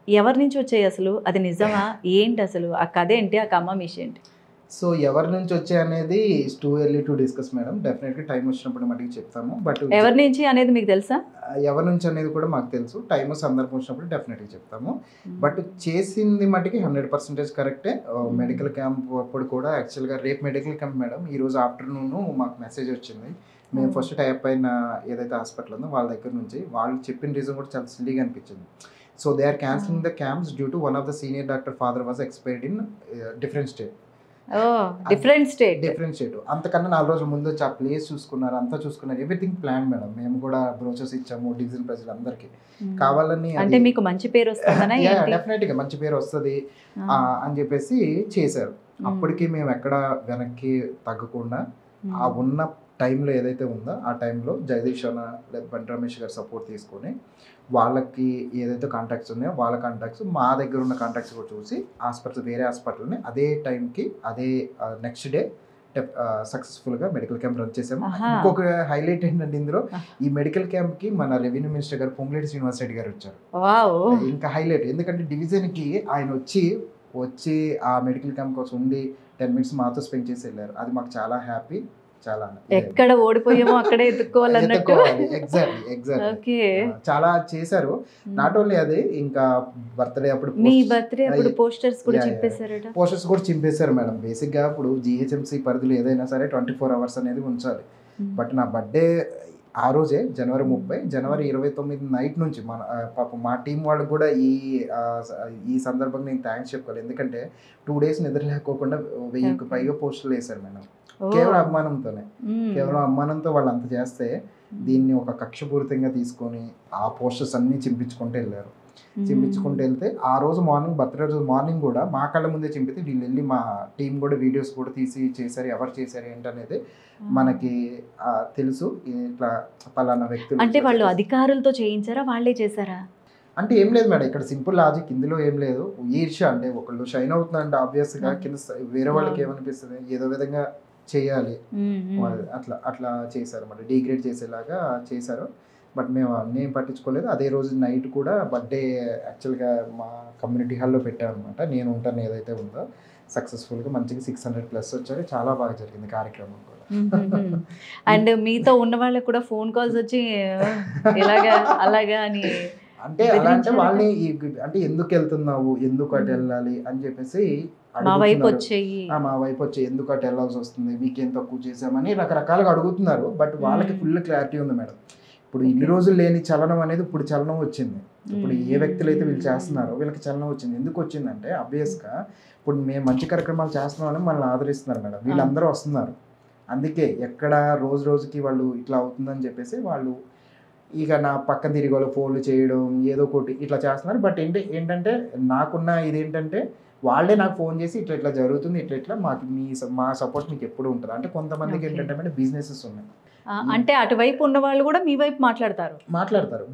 ఎవరి నుంచి వచ్చాయి అసలు? అది నిజమా ఏంటి అసలు? ఆ కథ ఏంటి? ఆ కమ్మ మిష ఏంటి? సో ఎవరి నుంచి వచ్చాయి అనేది too early to discuss madam. డెఫినెట్గా టైం వచ్చినప్పుడు మటుకు చెప్తాము. బట్ ఎవరి నుంచి అనేది మీకు తెలుసా? ఎవరి నుంచి అనేది కూడా మాకు తెలుసు. టైం సందర్భం వచ్చినప్పుడు డెఫినెట్గా చెప్తాము. బట్ చేసింది మటుకి 100% కరెక్టే. మెడికల్ క్యాంప్ అప్పుడు కూడా యాక్చువల్గా రేపు మెడికల్ క్యాంప్ మేడం. ఈరోజు ఆఫ్టర్నూన్ మాకు మెసేజ్ వచ్చింది. మేము ఫస్ట్ టైప్ అయిన ఏదైతే హాస్పిటల్ ఉందో వాళ్ళ దగ్గర నుంచి వాళ్ళు చెప్పిన రీజన్ కూడా చాలా సిల్లీగా అనిపించింది. So they are cancelling the camps due to one of the senior doctor father was expired in different state. Different state. అంతకన్నా 4 రోజుల ముందు వచ్చి ఆ ప్లేస్ చూసుకున్నారు, అంతా చూసుకున్నారు, ఎవ్రీథింగ్ ప్లాన్ మేడం. మేము కూడా బ్రోచర్స్ ఇచ్చాము డివిజన్ ప్రజలందరికీ. కావాలని అంటే మీకు మంచి పేరు వస్తుందనా? డెఫినెట్గా మంచి పేరు వస్తుంది అని చెప్పేసి చేశారు. అప్పటికి మేము ఎక్కడ వెనక్కి తగ్గకుండా ఆ ఉన్న టైంలో ఏదైతే ఉందో ఆ టైంలో జగదీష్ అన్న లేదా బండి రమేష్ గారు సపోర్ట్ తీసుకొని వాళ్ళకి ఏదైతే కాంటాక్ట్స్ ఉన్నాయో వాళ్ళ కాంటాక్ట్స్, మా దగ్గర ఉన్న కాంటాక్ట్స్ కూడా చూసి వేరే హాస్పిటల్ని అదే టైంకి అదే నెక్స్ట్ డే సక్సెస్ఫుల్గా మెడికల్ క్యాంప్ రన్ చేసాము. ఇంకొక హైలైట్ ఏంటంటే ఇందులో ఈ మెడికల్ క్యాంప్కి మన రెవెన్యూ మినిస్టర్ గారు పొంగులేటి శ్రీనివాస్ రెడ్డి గారు వచ్చారు. ఇంకా హైలైట్ ఎందుకంటే డివిజన్కి ఆయన వచ్చి ఆ మెడికల్ క్యాంప్ కోసం ఉండి 10 minutes మాతో స్పెండ్ చేసి వెళ్ళారు. అది మాకు చాలా హ్యాపీ. చాలా ఎక్కడ ఓడిపోయామో అక్కడే ఎత్తుకోవాలన్నట్టు. ఎగ్జాక్ట్లీ చాలా చేశారు. నాట్ ఓన్లీ అది, ఇంకా బర్త్డే అప్పుడు పోస్టర్స్ కూడా చింపేశారు మేడం. బేసిక్ గా ఇప్పుడు జిహెచ్ఎంసీ పరిధిలో ఏదైనా సరే 24 hours అనేది ఉంచాలి. బట్ నా బర్త్డే ఆ రోజే January 30, January 29 నైట్ నుంచి పాపం మా టీం వాళ్ళకి కూడా ఈ సందర్భంగా నేను థ్యాంక్స్ చెప్పుకోవాలి. ఎందుకంటే 2 days నిద్ర లేకోకుండా 1000కి పైగా పోస్టులు వేశారు మేడం. కేవలం అభిమానంతో వాళ్ళు అంత చేస్తే దీన్ని ఒక కక్షపూరితంగా తీసుకొని ఆ పోస్టర్స్ అన్ని చింపించుకుంటూ వెళ్ళారు. చింపించుకుంటూ వెళ్తే ఆ రోజు మార్నింగ్ బర్త్డే రోజు మార్నింగ్ కూడా మా కళ్ళ ముందే చింపితే వీళ్ళు వెళ్ళి మా టీం కూడా వీడియోస్ కూడా తీసి చేశారు, ఎవరు చేశారు ఏంటనేది మనకి తెలుసు. ఇట్లా పలానా వ్యక్తులు అంటే వాళ్ళు అధికారులతో చేయించారా, వాళ్ళే చేశారా? అంటే ఏం లేదు మేడం, ఇక్కడ సింపుల్ లాజిక్ ఇందులో ఏం లేదు. ఈర్ష్య అంటే ఒకళ్ళు షైన్ అవుతుందంటే ఆబ్వియస్గా కింద వేరే వాళ్ళకి ఏమనిపిస్తుంది, ఏదో విధంగా చేయాలి, అట్లా అట్లా చేశారు అన్నమాట, డిగ్రేడ్ చేసేలాగా చేశారు. బట్ మేము అన్నీ పట్టించుకోలేదు. అదే రోజు నైట్ కూడా బర్త్డే యాక్చువల్గా మా కమ్యూనిటీ హాల్లో పెట్టామన్నమాట. నేను ఉంటాను ఏదైతే ఉందో సక్సెస్ఫుల్గా మంచిగా 600+ వచ్చారు. చాలా బాగా జరిగింది కార్యక్రమం కూడా. అండ్ మీతో ఉన్న వాళ్ళకి కూడా ఫోన్ కాల్స్ వచ్చి ఇలాగా అలాగా అని అంటే అలా అంటే వాళ్ళని అంటే ఎందుకు వెళ్తున్నావు, ఎందుకు అటు వెళ్ళాలి అని చెప్పేసి మా వైపు వచ్చేయి, మా వైపు వచ్చి ఎందుకు అటు వెళ్ళాల్సి వస్తుంది, మీకేం తక్కువ చేసామని రకరకాలుగా అడుగుతున్నారు. బట్ వాళ్ళకి ఫుల్ క్లారిటీ ఉంది మేడం. ఇప్పుడు ఇన్ని రోజులు లేని చలనం అనేది ఇప్పుడు చలనం వచ్చింది. ఇప్పుడు ఏ వ్యక్తులు అయితే వీళ్ళు చేస్తున్నారో వీళ్ళకి చలనం వచ్చింది. ఎందుకు వచ్చిందంటే ఆబ్వియస్గా ఇప్పుడు మేము మంచి కార్యక్రమాలు చేస్తున్నామని మనల్ని ఆదరిస్తున్నారు మేడం, వీళ్ళందరూ వస్తున్నారు. అందుకే ఎక్కడ రోజు రోజుకి వాళ్ళు ఇట్లా అవుతుందని చెప్పేసి వాళ్ళు ఇక నా పక్కన తిరిగి వాళ్ళు ఫోన్లు చేయడం ఏదో ఒకటి ఇట్లా చేస్తున్నారు. బట్ ఏంటంటే నాకున్న ఇదేంటంటే వాళ్ళే నాకు ఫోన్ చేసి ఇట్లా ఇట్లా జరుగుతుంది, ఇట్లా ఇట్లా మాకు మా సపోర్ట్ మీకు ఎప్పుడు ఉంటుంది. అంటే కొంతమందికి ఏంటంటే బిజినెసెస్ ఉన్నాయి, అంటే అటువైపు ఉన్న వాళ్ళు కూడా మీ వైపు మాట్లాడతారు.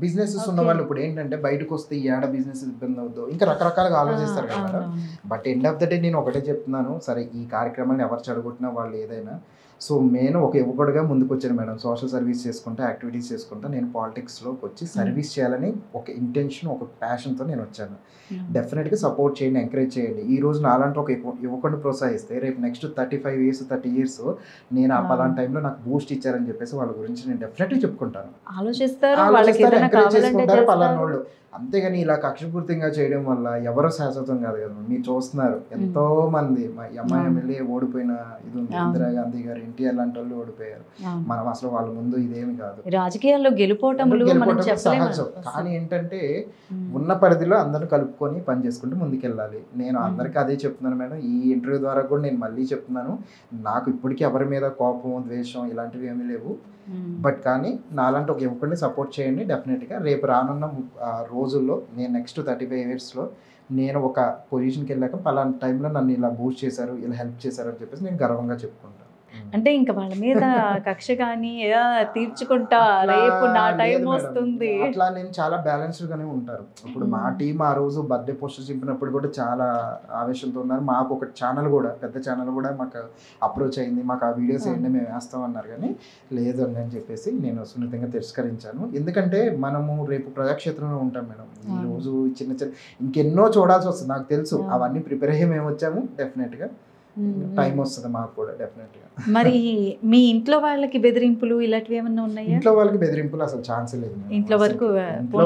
బిజినెసెస్ ఉన్న వాళ్ళు ఇప్పుడు ఏంటంటే బయటకు వస్తే ఏడ బిజినెస్ ఇబ్బంది అవుతుందో ఇంకా రకరకాలుగా ఆలోచిస్తారు కదా madam. But end of the day నేను ఒకటే చెప్తున్నాను, సరే ఈ కార్యక్రమాన్ని ఎవరు చెడగొట్టినా వాళ్ళు ఏదైనా, సో నేను ఒక యువకుడిగా ముందుకు వచ్చాను మేడం. సోషల్ సర్వీస్ చేసుకుంటా, యాక్టివిటీస్ చేసుకుంటా, నేను పాలిటిక్స్లోకి వచ్చి సర్వీస్ చేయాలని ఒక ఇంటెన్షన్, ఒక ప్యాషన్తో నేను వచ్చాను. డెఫినెట్గా సపోర్ట్ చేయండి, ఎంకరేజ్ చేయండి. ఈ రోజు నాలాంటి ఒక యువకుడిని ప్రోత్సహిస్తే రేపు నెక్స్ట్ 35 years 30 years నేను ఆ పలానా టైంలో నాకు బూస్ట్ ఇచ్చారని చెప్పేసి వాళ్ళ గురించి నేను డెఫినెట్గా చెప్పుకుంటాను, ఆలోచిస్తారు, ఎంకరేజ్ చేసుకుంటారు పలానా వాళ్ళు. అంతేగాని ఇలా కక్షపూర్తిగా చేయడం వల్ల ఎవరో శాశ్వతం కాదు కదా. మీరు చూస్తున్నారు ఎంతో మంది మా ఎమ్మెల్యే ఓడిపోయిన ఇది ఉంది, ఇందిరాగాంధీ గారు, ఎన్టీఆర్ లాంటి వాళ్ళు ఓడిపోయారు. మనం అసలు వాళ్ళ ముందు ఇదేమి కాదు. రాజకీయాల్లో గెలుపోవటములు సహజం, కానీ ఏంటంటే ఉన్న పరిధిలో అందరూ కలుపుకొని పని చేసుకుంటూ ముందుకెళ్ళాలి. నేను అందరికీ అదే చెప్తున్నాను మేడం. ఈ ఇంటర్వ్యూ ద్వారా కూడా నేను మళ్ళీ చెప్తున్నాను, నాకు ఇప్పటికీ ఎవరి మీద కోపం, ద్వేషం ఇలాంటివి ఏమీ లేవు. బట్ కానీ నాలాంటి ఒక యువకుడిని సపోర్ట్ చేయండి. డెఫినెట్గా రేపు రానున్న రోజుల్లో నేను నెక్స్ట్ 35 yearsలో నేను ఒక పొజిషన్కి వెళ్ళాక పలానా టైంలో నన్ను ఇలా బూస్ట్ చేశారు, ఇలా హెల్ప్ చేశారు అని చెప్పేసి నేను గర్వంగా చెప్పుకుంటాను. అంటే ఇంకా వాళ్ళ మీద కక్ష కానీ తీర్చుకుంటా రేపు నా టైం వస్తుంది అట్లా నేను చాలా బ్యాలెన్స్డ్ గానే ఉంటారు. ఇప్పుడు మా టీం ఆ రోజు బర్త్డే పోస్టర్ చింపినప్పుడు కూడా చాలా ఆవేశంతో ఉన్నారు. మాకు ఒక ఛానల్ కూడా, పెద్ద ఛానల్ కూడా మాకు అప్రోచ్ అయింది, మాకు ఆ వీడియోస్ ఏంటంటే మేము వేస్తామన్నారు. కానీ లేదు అని చెప్పేసి నేను సున్నితంగా తిరస్కరించాను. ఎందుకంటే మనము రేపు ప్రజాక్షేత్రంలో ఉంటాం మేడం. ఈ రోజు చిన్న చిన్న ఇంకెన్నో చూడాల్సి వస్తుంది నాకు తెలుసు. అవన్నీ ప్రిపేర్ అయ్యి మేము వచ్చాము. డెఫినెట్గా టైం వస్తుంది మాకు కూడా డెఫినెట్గా. మరి మీ ఇంట్లో వాళ్ళకి బెదిరింపులు ఇలాంటివి ఏమన్నా ఉన్నాయా? ఇంట్లో వాళ్ళకి బెదిరింపులు అసలు ఛాన్స్ లేదు. ఇంట్లో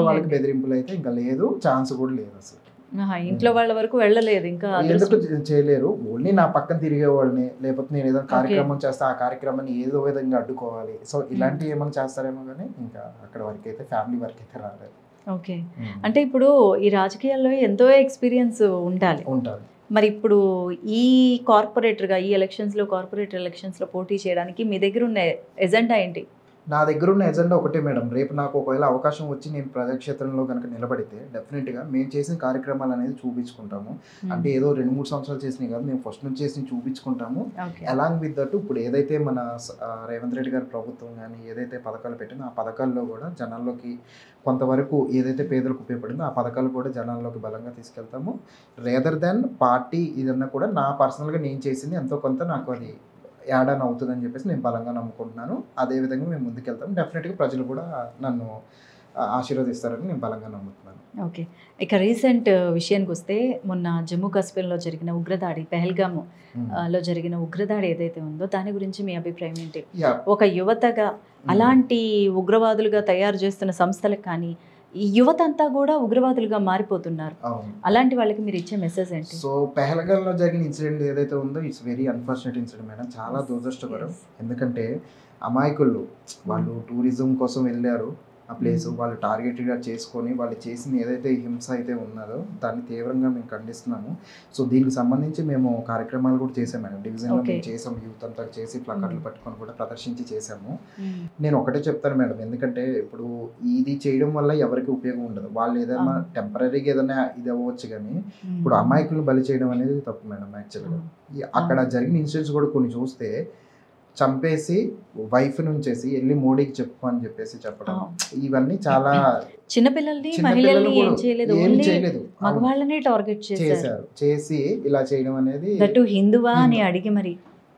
వాళ్ళకి బెదిరింపులు అయితే ఇంకా లేదు, ఛాన్స్ కూడా లేదు అసలు. ఇంట్లో వాళ్ళ వరకు వెళ్ళలేదు, ఇంకా ఎందుకు చేయలేరు. ఓన్లీ నా పక్కన తిరిగే వాళ్ళని, లేకపోతే నేను ఏదైనా కార్యక్రమం చేస్తే ఆ కార్యక్రమాన్ని ఏదో విధంగా అడ్డుకోవాలి. సో ఇలాంటివి ఏమైనా చేస్తారేమో కానీ ఇంకా అక్కడ వరకు అయితే ఫ్యామిలీ వరకు అయితే రాలేదు. ఓకే, అంటే ఇప్పుడు ఈ రాజకీయాల్లో ఎంతో ఎక్స్పీరియన్స్ ఉండాలి. మరి ఇప్పుడు ఈ కార్పొరేటర్గా ఈ కార్పొరేటర్ ఎలక్షన్స్లో పోటీ చేయడానికి మీ దగ్గర ఉన్న ఎజెండా ఏంటి? నా దగ్గర ఉన్న ఎజెండా ఒకటే మేడం. రేపు నాకు ఒకవేళ అవకాశం వచ్చి నేను ప్రజాక్షేత్రంలో కనుక నిలబడితే డెఫినెట్గా మేము చేసిన కార్యక్రమాలు అనేది చూపించుకుంటాము. అంటే ఏదో 2-3 సంవత్సరాలు చేసినవి కాదు, మేము ఫస్ట్ నుంచి చేసి చూపించుకుంటాము. అలాంగ్ విత్ దట్ ఇప్పుడు ఏదైతే మన రేవంత్ రెడ్డి గారి ప్రభుత్వం కానీ ఏదైతే పథకాలు పెట్టిందో ఆ పథకాల్లో కూడా జనాల్లోకి కొంతవరకు ఏదైతే పేదలకు ఉపయోగపడిందో ఆ పథకాలు కూడా జనాల్లోకి బలంగా తీసుకెళ్తాము. రేదర్ దాన్ పార్టీ ఇదన్నా కూడా నా పర్సనల్గా నేను చేసింది ఎంతో కొంత నాకు అది యాడ్ ఆన్ అవుతుందని చెప్పేసి నేను బలంగా నమ్ముకుంటున్నాను. అదేవిధంగా మేము ముందుకెళ్తాం. డెఫినెట్గా ప్రజలు కూడా నన్ను ఆశీర్వదిస్తారని నేను బలంగా నమ్ముతున్నాను. ఓకే, ఇక రీసెంట్ విషయానికి వస్తే మొన్న జమ్మూ కాశ్మీర్లో జరిగిన ఉగ్రదాడి, పెహల్గామ్ లో జరిగిన ఉగ్రదాడి ఏదైతే ఉందో దాని గురించి మీ అభిప్రాయం ఏంటి? ఒక యువతగా అలాంటి ఉగ్రవాదులుగా తయారు చేస్తున్న సంస్థలకు కానీ ఈ యువత అంతా కూడా ఉగ్రవాదులుగా మారిపోతున్నారు. అలాంటి వాళ్ళకి మీరు ఇచ్చే మెసేజ్ ఏంటి? సో పెహల్గామ్లో జరిగిన ఇన్సిడెంట్ ఏదైతే ఉందో it's very unfortunate incident madam. చాలా దురదృష్టకరం. ఎందుకంటే అమాయకులు వాళ్ళు టూరిజం కోసం వెళ్ళారు, ఆ ప్లేస్ వాళ్ళు టార్గెటెడ్గా చేసుకొని వాళ్ళు చేసిన ఏదైతే హింస అయితే ఉన్నదో దాన్ని తీవ్రంగా మేము ఖండిస్తున్నాము. సో దీనికి సంబంధించి మేము కార్యక్రమాలు కూడా చేసాం మేడం. డివిజన్లో మేము చేసాం, యూత్ అంతా చేసి ప్లకార్డులు పట్టుకొని కూడా ప్రదర్శించి చేసాము. నేను ఒకటే చెప్తాను మేడం, ఎందుకంటే ఇప్పుడు ఇది చేయడం వల్ల ఎవరికి ఉపయోగం ఉండదు. వాళ్ళు ఏదైనా టెంపరీగా ఏదైనా ఇది అవ్వచ్చు, కానీ ఇప్పుడు అమాయకులను బలి చేయడం అనేది తప్పు మేడం. యాక్చువల్గా అక్కడ జరిగిన ఇన్సిడెంట్స్ కూడా కొన్ని చూస్తే చంపేసి వైఫ్ నుంచేసి వెళ్ళి మోడీకి చెప్పు అని చెప్పేసి చెప్పడం, ఇవన్నీ చాలా చిన్నపిల్లల్ని మహిళల్ని ఏం చేయలేదు, మగవాళ్ళని టార్గెట్ చేశారు. చేసి ఇలా చేయడం అనేది హిందువా అని అడిగి మరి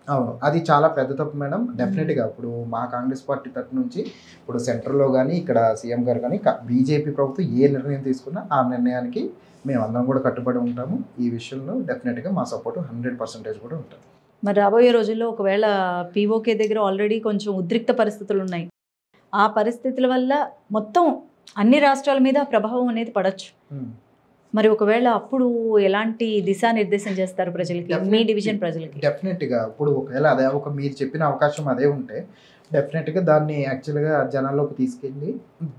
అవును, అది చాలా పెద్ద తప్పు మేడం. డెఫినెట్గా ఇప్పుడు మా కాంగ్రెస్ పార్టీ తరఫు నుంచి ఇప్పుడు సెంట్రల్లో కానీ ఇక్కడ సీఎం గారు కానీ బీజేపీ ప్రభుత్వం ఏ నిర్ణయం తీసుకున్నా ఆ నిర్ణయానికి మేము అందరం కూడా కట్టుబడి ఉంటాము. ఈ విషయంలో డెఫినెట్గా మా సపోర్ట్ 100% కూడా ఉంటుంది. మరి రాబోయే రోజుల్లో ఒకవేళ పీఓకే దగ్గర ఆల్రెడీ కొంచెం ఉద్రిక్త పరిస్థితులు ఉన్నాయి, ఆ పరిస్థితుల వల్ల మొత్తం అన్ని రాష్ట్రాల మీద ప్రభావం అనేది పడవచ్చు. మరి ఒకవేళ అప్పుడు ఎలాంటి దిశానిర్దేశం చేస్తారు ప్రజలకి, మీ డివిజన్ ప్రజలకి? డెఫినెట్గా ఇప్పుడు ఒకవేళ అదే ఒక మీరు చెప్పిన అవకాశం అదే ఉంటే డెఫినెట్గా దాన్ని యాక్చువల్గా జనాల్లోకి తీసుకెళ్ళి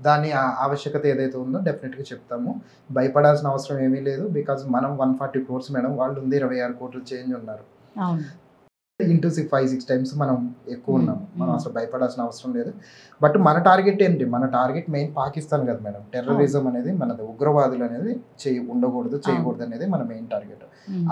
దాని ఆవశ్యకత ఏదైతే ఉందో డెఫినెట్గా చెప్తాము. భయపడాల్సిన అవసరం ఏమీ లేదు. బికాజ్ మనం 140 crores మేడం, వాళ్ళు ఉంది 26 కోట్లు చేంజ్ ఉన్నారు. ఇంటూ 5-6 times మనం ఎక్కువ ఉన్నాము. మనం అసలు భయపడాల్సిన అవసరం లేదు. బట్ మన టార్గెట్ ఏంటి? మన టార్గెట్ మెయిన్ పాకిస్తాన్ కదా మేడం. టెర్రరిజం అనేది మనది, ఉగ్రవాదులు అనేది చేయకూడదు అనేది మన మెయిన్ టార్గెట్.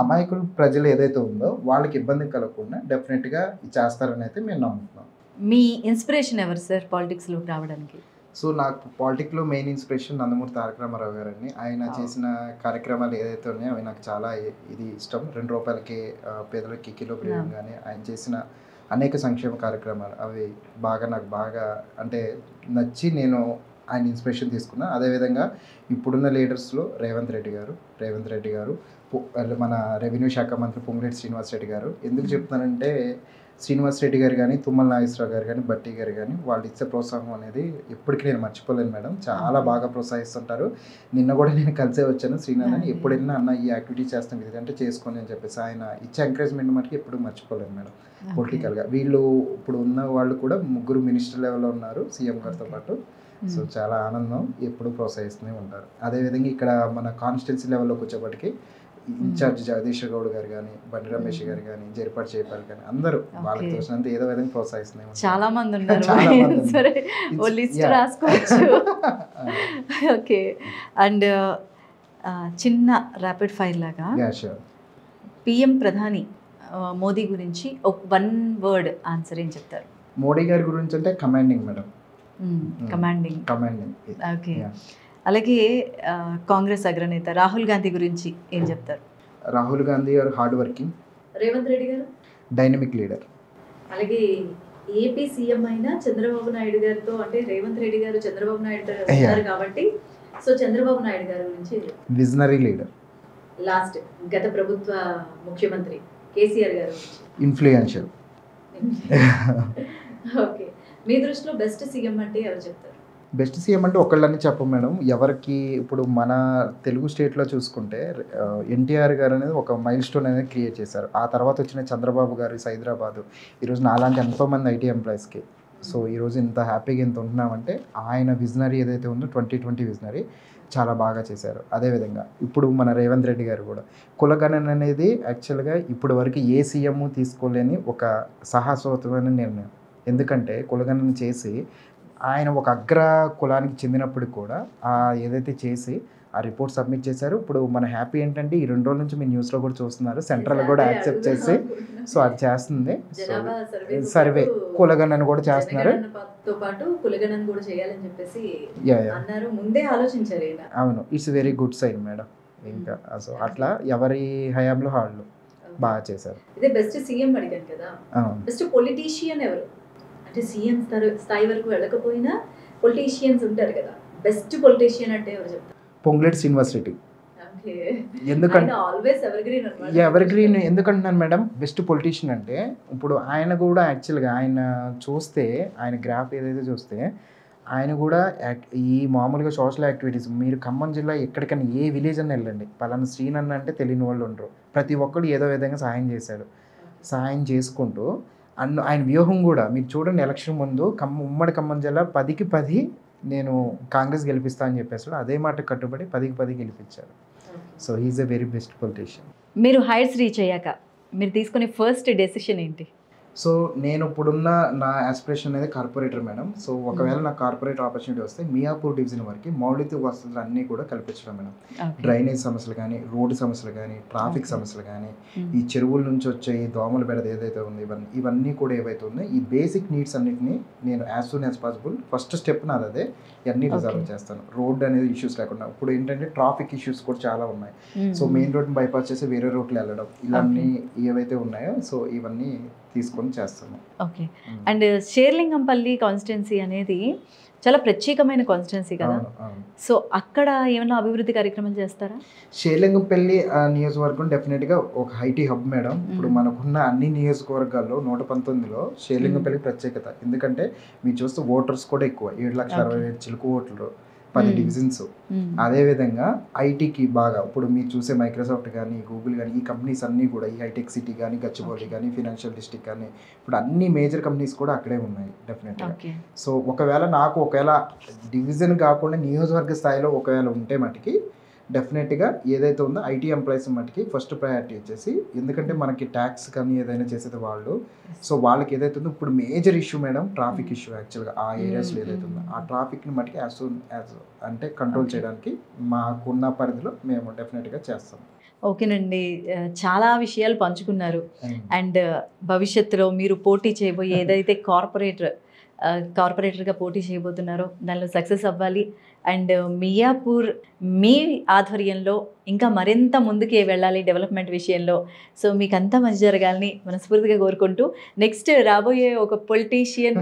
అమాయకులు ప్రజలు ఏదైతే ఉందో వాళ్ళకి ఇబ్బంది కలగకుండా డెఫినెట్గా చేస్తారని అయితే మేము నమ్ముతున్నాం. మీ ఇన్స్పిరేషన్ ఎవరు సార్ పాలిటిక్స్లోకి రావడానికి? సో నాకు పాలిటిక్స్లో మెయిన్ ఇన్స్పిరేషన్ నందమూరి తారక రామారావు గారండి. ఆయన చేసిన కార్యక్రమాలు ఏదైతే ఉన్నాయో అవి నాకు చాలా ఇది ఇష్టం. 2 రూపాయలకి పేదలకి కిలో బియ్యం కానీ ఆయన చేసిన అనేక సంక్షేమ కార్యక్రమాలు అవి నాకు బాగా అంటే నచ్చి నేను ఆయన ఇన్స్పిరేషన్ తీసుకున్నాను. అదేవిధంగా ఇప్పుడున్న లీడర్స్లో రేవంత్ రెడ్డి గారు, మన రెవెన్యూ శాఖ మంత్రి పొంగులేటి శ్రీనివాస్ రెడ్డి గారు. ఎందుకు చెప్తున్నానంటే శ్రీనివాస్ రెడ్డి గారు కానీ, తుమ్మల నాగేశ్వరరావు గారు కానీ, బట్టి గారు కానీ వాళ్ళు ఇచ్చే ప్రోత్సాహం అనేది ఎప్పటికీ నేను మర్చిపోలేను మేడం. చాలా బాగా ప్రోత్సహిస్తుంటారు. నిన్న కూడా నేను కలిసే వచ్చాను శ్రీనాథ్ని. ఎప్పుడు వెళ్ళినా అన్న ఈ యాక్టివిటీ చేస్తాం ఇదంటే చేసుకొని అని చెప్పేసి ఆయన ఇచ్చే ఎంకరేజ్మెంట్ మటుకు ఎప్పుడు మర్చిపోలేను మేడం. పొలిటికల్గా వీళ్ళు ఇప్పుడు ఉన్న వాళ్ళు కూడా 3 మినిస్టర్ లెవెల్లో ఉన్నారు సీఎం గారితో పాటు. సో చాలా ఆనందం, ఎప్పుడు ప్రోత్సహిస్తూనే ఉంటారు. అదేవిధంగా ఇక్కడ మన కాన్స్టిట్యున్సీ లెవెల్లోకి వచ్చేప్పటికి ఇన్ఛార్జ్ జగదీశ్వర్ గౌడ్ గారు కానీ, బండి రమేష్ గారు కానీ, జైపాటి చేపాలి కానీ అందరూ వాళ్ళకి తోచినంత ఏదో విధంగా ప్రోత్సహిస్తూనే ఉంటారు. చాలా మంది ఉన్నారు. ఓకే. అండ్ చిన్న ర్యాపిడ్ ఫైర్ లాగా పిఎం ప్రధాని మోదీ గురించి ఒక 1 word ఆన్సర్ ఏం చెప్తారు? మోడీ గారి గురించి అంటే కమాండింగ్ మేడం. కమాండింగ్. ఓకే. అలాగే కాంగ్రెస్ అగ్రనేత రాహుల్ గాంధీ గురించి ఏం చెప్తారు? రాహుల్ గాంధీ గారు హార్డ్ వర్కింగ్. రేవంత్ రెడ్డి గారు డైనమిక్ లీడర్. అలాగే ఏపీ సీఎం అయిన చంద్రబాబు నాయుడు గారితో, అంటే రేవంత్ రెడ్డి గారు చంద్రబాబు నాయుడు గారు కాబట్టి సో చంద్రబాబు నాయుడు గారి గురించి విజనరీ లీడర్. లాస్ట్ గత ప్రభుత్వ ముఖ్యమంత్రి కేసీఆర్ గారు ఇన్ఫ్లుయెన్షియల్. ఓకే. మీ దృష్టిలో బెస్ట్ సీఎం అంటే ఎవరు చెప్తారు? బెస్ట్ సీఎం అంటే ఒకళ్ళని చెప్పం మేడం. ఎవరికి ఇప్పుడు మన తెలుగు స్టేట్లో చూసుకుంటే ఎన్టీఆర్ గారు అనేది ఒక మైల్ స్టోన్ అనేది క్రియేట్ చేశారు. ఆ తర్వాత వచ్చిన చంద్రబాబు గారు హైదరాబాదు, ఈరోజు నాలాంటి ఎంతోమంది ఐటీ ఎంప్లాయీస్కి. సో ఈరోజు ఇంత హ్యాపీగా ఇంత ఉంటున్నామంటే ఆయన విజనరీ ఏదైతే ఉందో 2020 విజనరీ చాలా బాగా చేశారు. అదేవిధంగా ఇప్పుడు మన రేవంత్ రెడ్డి గారు కూడా కులగణన అనేది యాక్చువల్గా ఇప్పటి వరకు ఏ సీఎం తీసుకోలేని ఒక సాహసోత్తమైన నిర్ణయం. ఎందుకంటే కులగణన చేసి ఆయన ఒక అగ్ర కులానికి చెందినప్పుడు కూడా ఏదైతే చేసి ఆ రిపోర్ట్ సబ్మిట్ చేశారు. ఇప్పుడు మన హ్యాపీ ఏంటంటే ఈ 2 రోజుల నుంచి మీ న్యూస్లో కూడా చూస్తున్నారు, సెంట్రల్ కూడా యాక్సెప్ట్ చేసి సో అది చేస్తుంది. సర్వే కులగణన కూడా చేస్తున్నారు. అవును, it's very good sign madam. ఇంకా సో అట్లా ఎవరి హయాంలో వాళ్ళు బాగా చేశారు. ఇదే బెస్ట్ సీఎం అడిగాను కదా, బెస్ట్ పొలిటీషియన్ ఎవరు? అంటే సీఎం స్థాయి వరకు వెళ్ళకపోయినా పొలిటీషియన్స్ ఉంటారు కదా, బెస్ట్ పొలిటీషియన్ అంటే ఎవరు చెప్తారు? పొంగులేటి శ్రీనివాస్ రెడ్డి. ఎందుకంటే ఎవర్ గ్రీన్ ఎందుకంటున్నాను మేడం, బెస్ట్ పొలిటీషియన్ అంటే ఇప్పుడు ఆయన కూడా యాక్చువల్గా ఆయన చూస్తే ఆయన గ్రాఫ్ ఏదైతే చూస్తే ఆయన కూడా ఈ మామూలుగా సోషల్ యాక్టివిటీస్ మీరు ఖమ్మం జిల్లా ఎక్కడికైనా ఏ విలేజ్ అని వెళ్ళండి, పలానా శ్రీనన్న అంటే తెలియని వాళ్ళు ఉండరు. ప్రతి ఒక్కరు ఏదో విధంగా సహాయం చేశాడు. సహాయం చేసుకుంటూ ఆయన వ్యూహం కూడా మీరు చూడండి, ఎలక్షన్ ముందు ఉమ్మడి ఖమ్మం జిల్లా 10కి 10 నేను కాంగ్రెస్ గెలిపిస్తా అని చెప్పేసాడు. అదే మాట కట్టుబడి 10కి 10 గెలిపించారు. So he is a very best politician. మీరు హైట్స్ రీచ్ అయ్యాక మీరు తీసుకునే ఫస్ట్ డెసిషన్ ఏంటి? సో నేను ఇప్పుడున్న నా ఆస్పిరేషన్ అనేది కార్పొరేటర్ మేడం. సో ఒకవేళ నాకు కార్పొరేట్ ఆపర్చునిటీ వస్తే మియాపూర్ డివిజన్ వరకు మౌలిక వసతులు అన్నీ కూడా కల్పించడం మేడం. డ్రైనేజ్ సమస్యలు కానీ, రోడ్డు సమస్యలు కానీ, ట్రాఫిక్ సమస్యలు కానీ, ఈ చెరువుల నుంచి వచ్చే ఈ దోమల బెడద ఏదైతే ఉంది, ఇవన్నీ కూడా ఏవైతే ఉన్నాయో ఈ బేసిక్ నీడ్స్ అన్నింటినీ నేను as soon as possible first step నాది అదే, ఇవన్నీ రిజాల్వ్ చేస్తాను. రోడ్ అనేది ఇష్యూస్ లేకుండా. ఇప్పుడు ఏంటంటే ట్రాఫిక్ ఇష్యూస్ కూడా చాలా ఉన్నాయి. సో మెయిన్ రోడ్ని బైపాస్ చేసి వేరే రోడ్లు వెళ్ళడం, ఇవన్నీ ఏవైతే ఉన్నాయో సో ఇవన్నీ తీసుకొని చేస్తాను. ఓకే. అండ్ షేర్లింగంపల్లి కాన్స్టిట్యున్సీ అనేది చాలా ప్రత్యేకమైన కాన్స్టిట్యున్సీ కదా. సో అక్కడ ఏమైనా అభివృద్ధి కార్యక్రమాలు చేస్తారా? షేర్లింగంపల్లి నియోజకవర్గం డెఫినెట్గా ఒక ఐటీ హబ్ మేడం. ఇప్పుడు మనకున్న అన్ని నియోజకవర్గాల్లో 119లో షేర్లింగంపల్లి ప్రత్యేకత. ఎందుకంటే మీరు చూస్తే ఓటర్స్ కూడా ఎక్కువ, 7,60,000 చిలుకు ఓట్లు, 10 డివిజన్స్. అదేవిధంగా ఐటీకి బాగా ఇప్పుడు మీరు చూసే మైక్రోసాఫ్ట్ కానీ, గూగుల్ కానీ, ఈ కంపెనీస్ అన్నీ కూడా ఈ హైటెక్ సిటీ కానీ, గచ్చిబౌలి కానీ, ఫినాన్షియల్ డిస్ట్రిక్ట్ కానీ, ఇప్పుడు అన్ని మేజర్ కంపెనీస్ కూడా అక్కడే ఉన్నాయి డెఫినెట్గా. సో ఒకవేళ డివిజన్ కాకుండా నియోజకవర్గ స్థాయిలో ఒకవేళ ఉంటే మటుకి డెఫినెట్గా ఏదైతే ఉందో ఐటీ ఎంప్లాయీస్ మటుకి ఫస్ట్ ప్రయారిటీ వచ్చేసి, ఎందుకంటే మనకి ట్యాక్స్ కానీ ఏదైనా చేసేది వాళ్ళు. సో వాళ్ళకి ఏదైతే ఉందో ఇప్పుడు major issue madam traffic issue. యాక్చువల్గా ఆ ఏరియాస్లో ఏదైతే ఉందో ఆ ట్రాఫిక్ని మటుకి యాజ్ సూన్ యాజ్ అంటే కంట్రోల్ చేయడానికి మాకున్న పరిధిలో మేము డెఫినెట్గా చేస్తాం. ఓకేనండి, చాలా విషయాలు పంచుకున్నారు. అండ్ భవిష్యత్తులో మీరు పోటీ చేయబోయే ఏదైతే కార్పొరేటర్గా పోటీ చేయబోతున్నారో దానిలో సక్సెస్ అవ్వాలి. అండ్ మియాపూర్ మీ ఆధ్వర్యంలో ఇంకా మరింత ముందుకే వెళ్ళాలి డెవలప్మెంట్ విషయంలో. సో మీకు అంతా మంచి జరగాలని మనస్ఫూర్తిగా కోరుకుంటూ, నెక్స్ట్ రాబోయే ఒక పొలిటీషియన్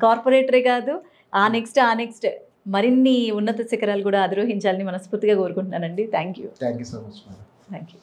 కార్పొరేటరే కాదు, ఆ నెక్స్ట్ మరిన్ని ఉన్నత శిఖరాలు కూడా అధిరోహించాలని మనస్ఫూర్తిగా కోరుకుంటున్నానండి. Thank you so much madam. Thank you.